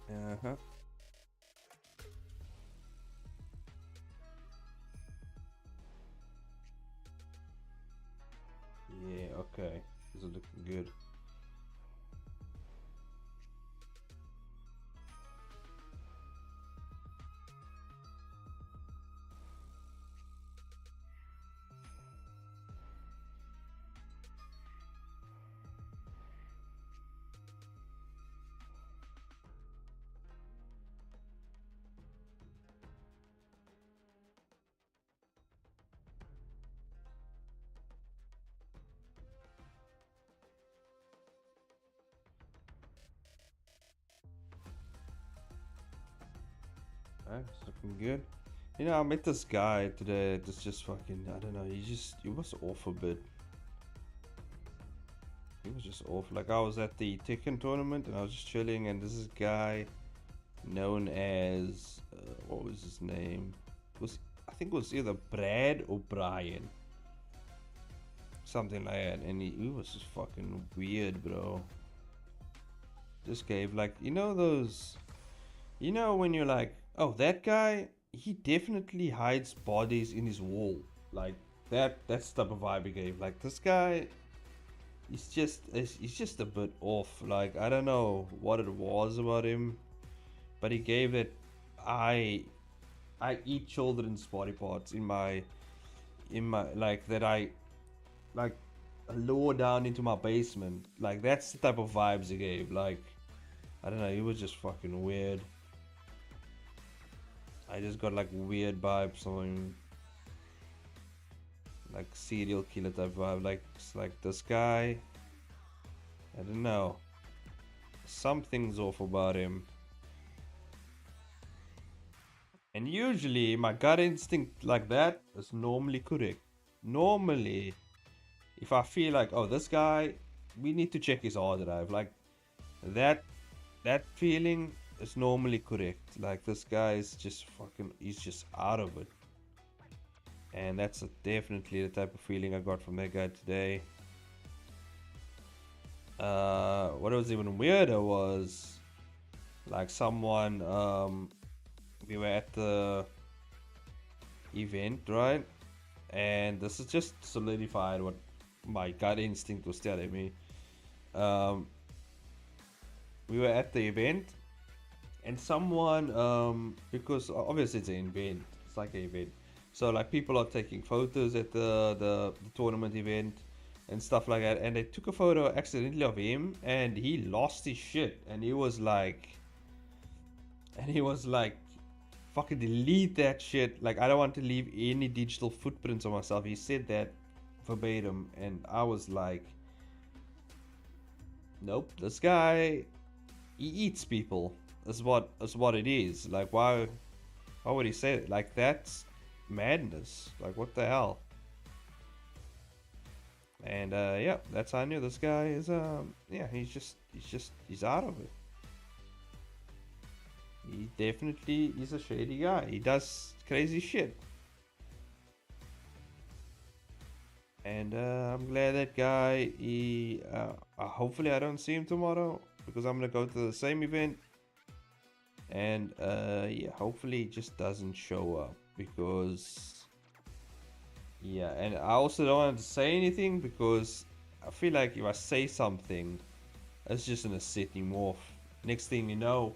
And uh-huh. Yeah, okay. This is looking good. It's looking good. You know, I met this guy today that's just fucking, I don't know, he was off a bit. He was just off. Like, I was at the Tekken tournament and I was just chilling, and this is a guy known as, what was his name? I think it was either Brad or Brian. Something like that. And he was just fucking weird, bro. This gave, like, you know those, you know when you're like, oh, that guy, he definitely hides bodies in his wall. Like, that's the type of vibe he gave. Like, this guy, he's just a bit off. Like, I don't know what it was about him, but he gave that I eat children's body parts in my like that I like lower down into my basement. Like, that's the type of vibes he gave. Like, I don't know, he was just fucking weird. I just got like weird vibes on him. Like serial killer type vibe. Like, it's like this guy. I don't know. Something's off about him. And usually my gut instinct like that is normally correct. Normally, if I feel like, oh, this guy, we need to check his hard drive, like that that feeling is normally correct. Like this guy is just fucking, he's just out of it. And that's definitely the type of feeling I got from that guy today. What was even weirder was like someone, we were at the event, right? And this is just solidified what my gut instinct was telling me. We were at the event, and someone, because obviously it's an event, it's like an event, so like people are taking photos at the tournament event and stuff like that, and they took a photo accidentally of him, and he lost his shit, and he was like, fucking delete that shit. Like, I don't want to leave any digital footprints of myself. He said that verbatim, and I was like, nope, this guy, he eats people. That's what it is. Like, why would he say it? Like, that's madness. Like, what the hell? And yeah, that's how I knew this guy is yeah, he's out of it. He definitely is a shady guy. He does crazy shit. And I'm glad that guy, hopefully I don't see him tomorrow, because I'm gonna go to the same event. And yeah, hopefully he just doesn't show up, because yeah, and I also don't want to say anything, because I feel like if I say something, it's just gonna set him off. Next thing you know,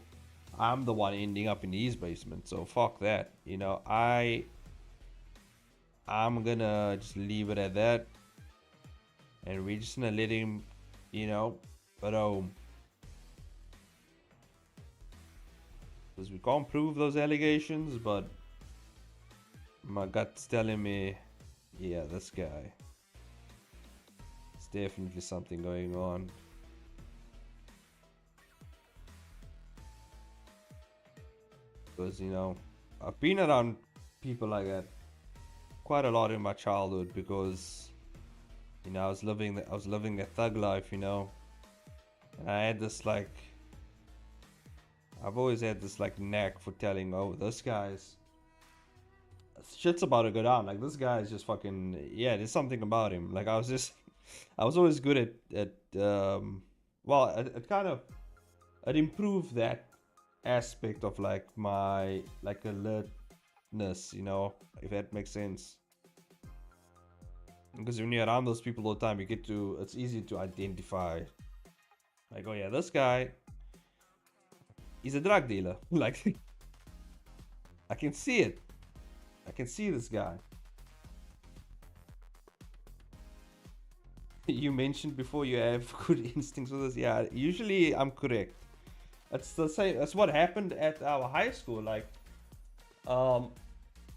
I'm the one ending up in his basement. So fuck that. You know, I'm gonna just leave it at that, and we're just gonna let him, you know, roam. Because we can't prove those allegations, but my gut's telling me, yeah, this guy. It's definitely something going on. Because, you know, I've been around people like that quite a lot in my childhood, because, you know, I was living a thug life, you know. And I had this, like, I've always had this, like, knack for telling, oh, this guy's shit's about to go down. Like, this guy is just fucking, yeah, there's something about him. Like, I was always good well, it kind of, it improved that aspect of, like, my, like, alertness, you know, if that makes sense. Because when you're around those people all the time, it's easy to identify, like, oh yeah, this guy, he's a drug dealer. Like, I can see it. I can see this guy. You mentioned before you have good instincts with this. Yeah, usually I'm correct. It's the same. That's what happened at our high school. Like,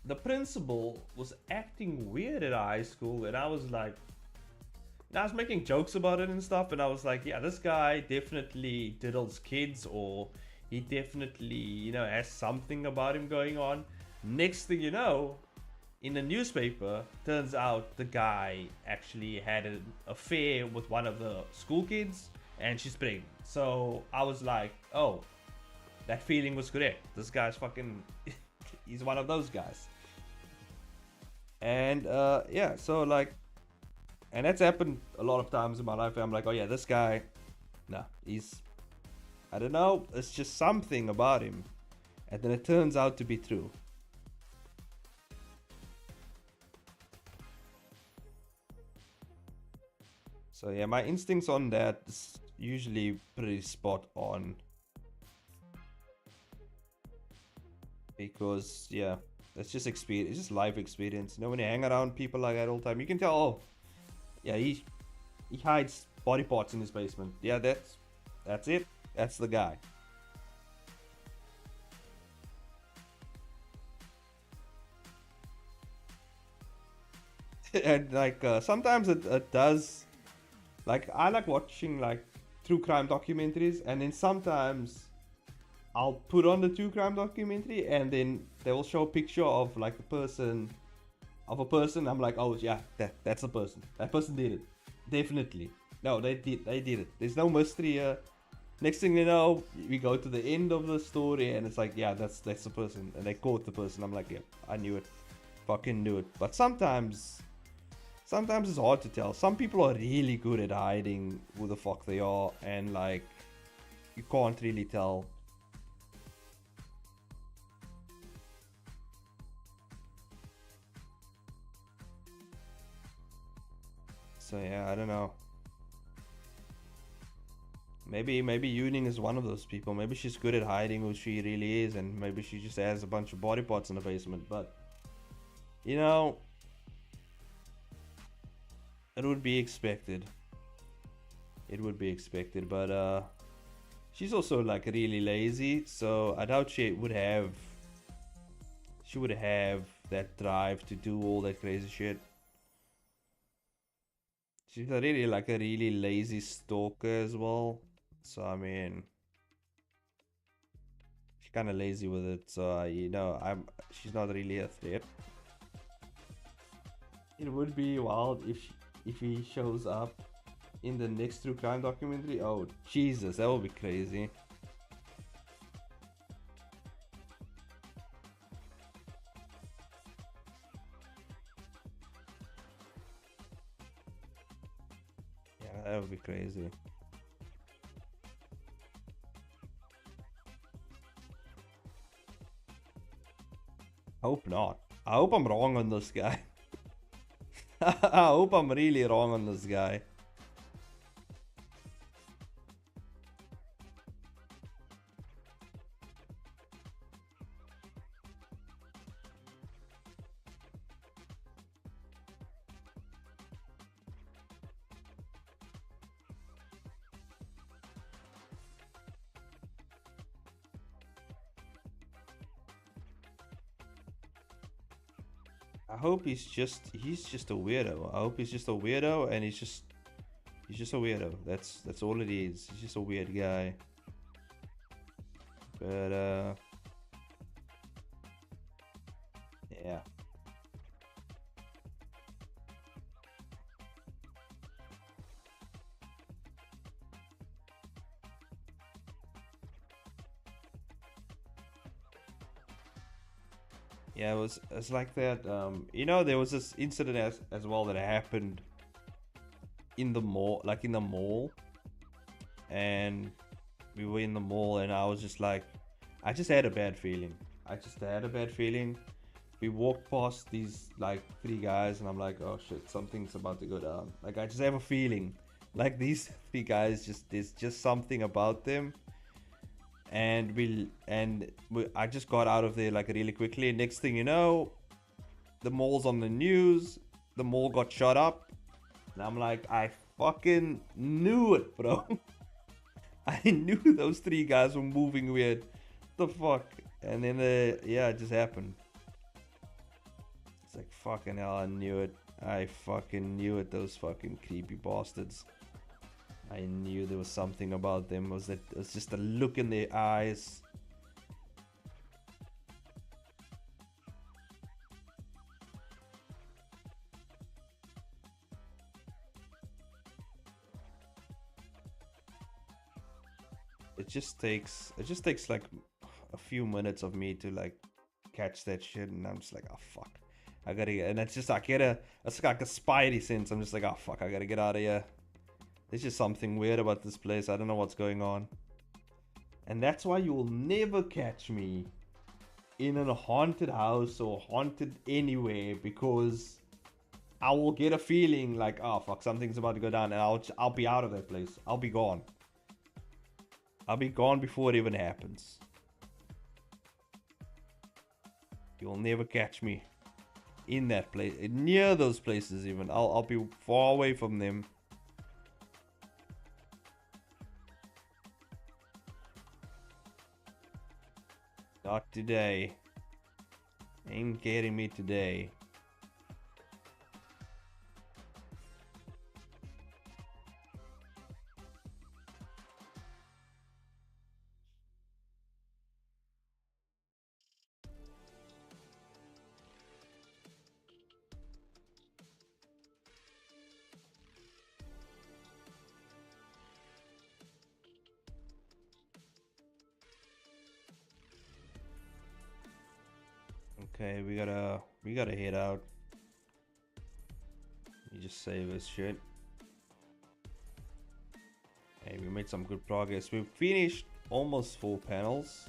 the principal was acting weird at our high school, and I was like, I was making jokes about it and stuff, and I was like, yeah, this guy definitely diddles kids, or he definitely, you know, has something about him going on. Next thing you know, in the newspaper, turns out the guy actually had an affair with one of the school kids, and she's pregnant. So I was like, oh, that feeling was correct. This guy's fucking, he's one of those guys. And yeah, so like, and that's happened a lot of times in my life. I'm like, oh yeah, this guy, nah, he's, I don't know, it's just something about him. And then it turns out to be true. So yeah, my instincts on that is usually pretty spot on. Because yeah, that's just experience, it's just life experience. You know, when you hang around people like that all the time, you can tell, oh, yeah, he hides body parts in his basement. Yeah, that's it. That's the guy. And like sometimes it does. Like, I like watching like true crime documentaries, and then sometimes I'll put on the true crime documentary, and then they will show a picture of like a person. I'm like, oh yeah, that's the person. That person did it, definitely. No, they did it. There's no mystery here. Next thing you know, we go to the end of the story, and it's like, yeah, that's the person, and they caught the person. I'm like, yeah, I knew it, fucking knew it. But sometimes it's hard to tell. Some people are really good at hiding who the fuck they are, and like, you can't really tell. So yeah, I don't know. Maybe Yuning is one of those people. Maybe she's good at hiding who she really is, and maybe she just has a bunch of body parts in the basement. But you know, it would be expected. It would be expected, but she's also like really lazy, so I doubt she would have that drive to do all that crazy shit. She's a really lazy stalker as well. So I mean, she's kind of lazy with it. So she's not really a threat. It would be wild if he shows up in the next true crime documentary. Oh Jesus, that would be crazy. Yeah, that would be crazy. I hope not. I hope I'm wrong on this guy. I hope I'm really wrong on this guy. I hope he's just a weirdo. I hope he's just a weirdo, and he's just a weirdo. That's all it is. He's just a weird guy. But yeah. Yeah, it's like that. There was this incident as well that happened in the mall, and we were in the mall, and I was just like, I just had a bad feeling. We walked past these like three guys, and I'm like, oh shit, something's about to go down. Like I just have a feeling, like these three guys, there's just something about them. I just got out of there like really quickly. Next thing you know, the mall's on the news. The mall got shut up, and I'm like, I fucking knew it, bro. I knew those three guys were moving weird. The fuck? And then it just happened. It's like fucking hell, I knew it. I fucking knew it. Those fucking creepy bastards. I knew there was something about them. It was just a look in their eyes. It just takes like a few minutes of me to like catch that shit, and I'm just like, oh fuck, I gotta get. And it's just it's like a spidey sense. I'm just like, oh fuck, I gotta get out of here. There's just something weird about this place. I don't know what's going on. And that's why you will never catch me in a haunted house or haunted anywhere, because I will get a feeling like, oh fuck, something's about to go down, and I'll be out of that place. I'll be gone. I'll be gone before it even happens. You'll never catch me in that place, near those places even. I'll be far away from them. Not today. Ain't getting me today. Okay, we gotta head out. You just save this shit. Hey, we made some good progress. We've finished almost 4 panels.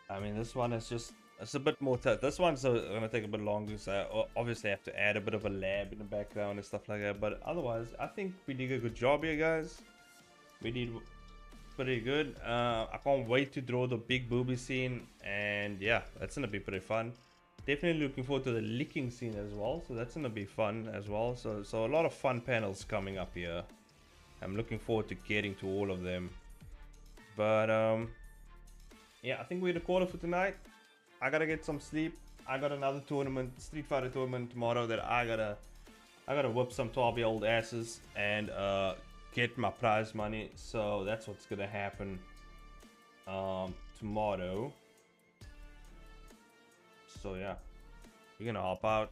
I mean, this one is just, it's a bit more tough. This one's gonna take a bit longer, so obviously I have to add a bit of a lab in the background and stuff like that. But otherwise, I think we did a good job here, guys. We did pretty good. I can't wait to draw the big booby scene, and yeah, that's gonna be pretty fun. Definitely looking forward to the licking scene as well, so that's gonna be fun as well. So a lot of fun panels coming up here. I'm looking forward to getting to all of them. But yeah, I think we're the call for tonight. I gotta get some sleep. I got another tournament, Street Fighter tournament tomorrow that I gotta whip some 12-year-old asses and get my prize money. So that's what's gonna happen tomorrow. So yeah, we're gonna hop out.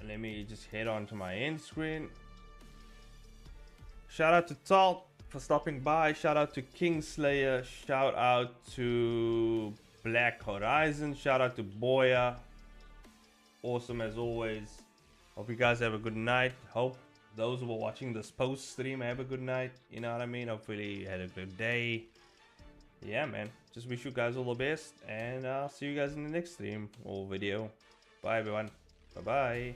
Let me just head on to my end screen. Shout out to Talt for stopping by. Shout out to Kingslayer. Shout out to Black Horizon. Shout out to Boya. Awesome as always. Hope you guys have a good night. Hope those who are watching this post stream have a good night. You know what I mean? Hopefully you had a good day. Yeah, man. Just wish you guys all the best. And I'll see you guys in the next stream or video. Bye, everyone. Bye-bye.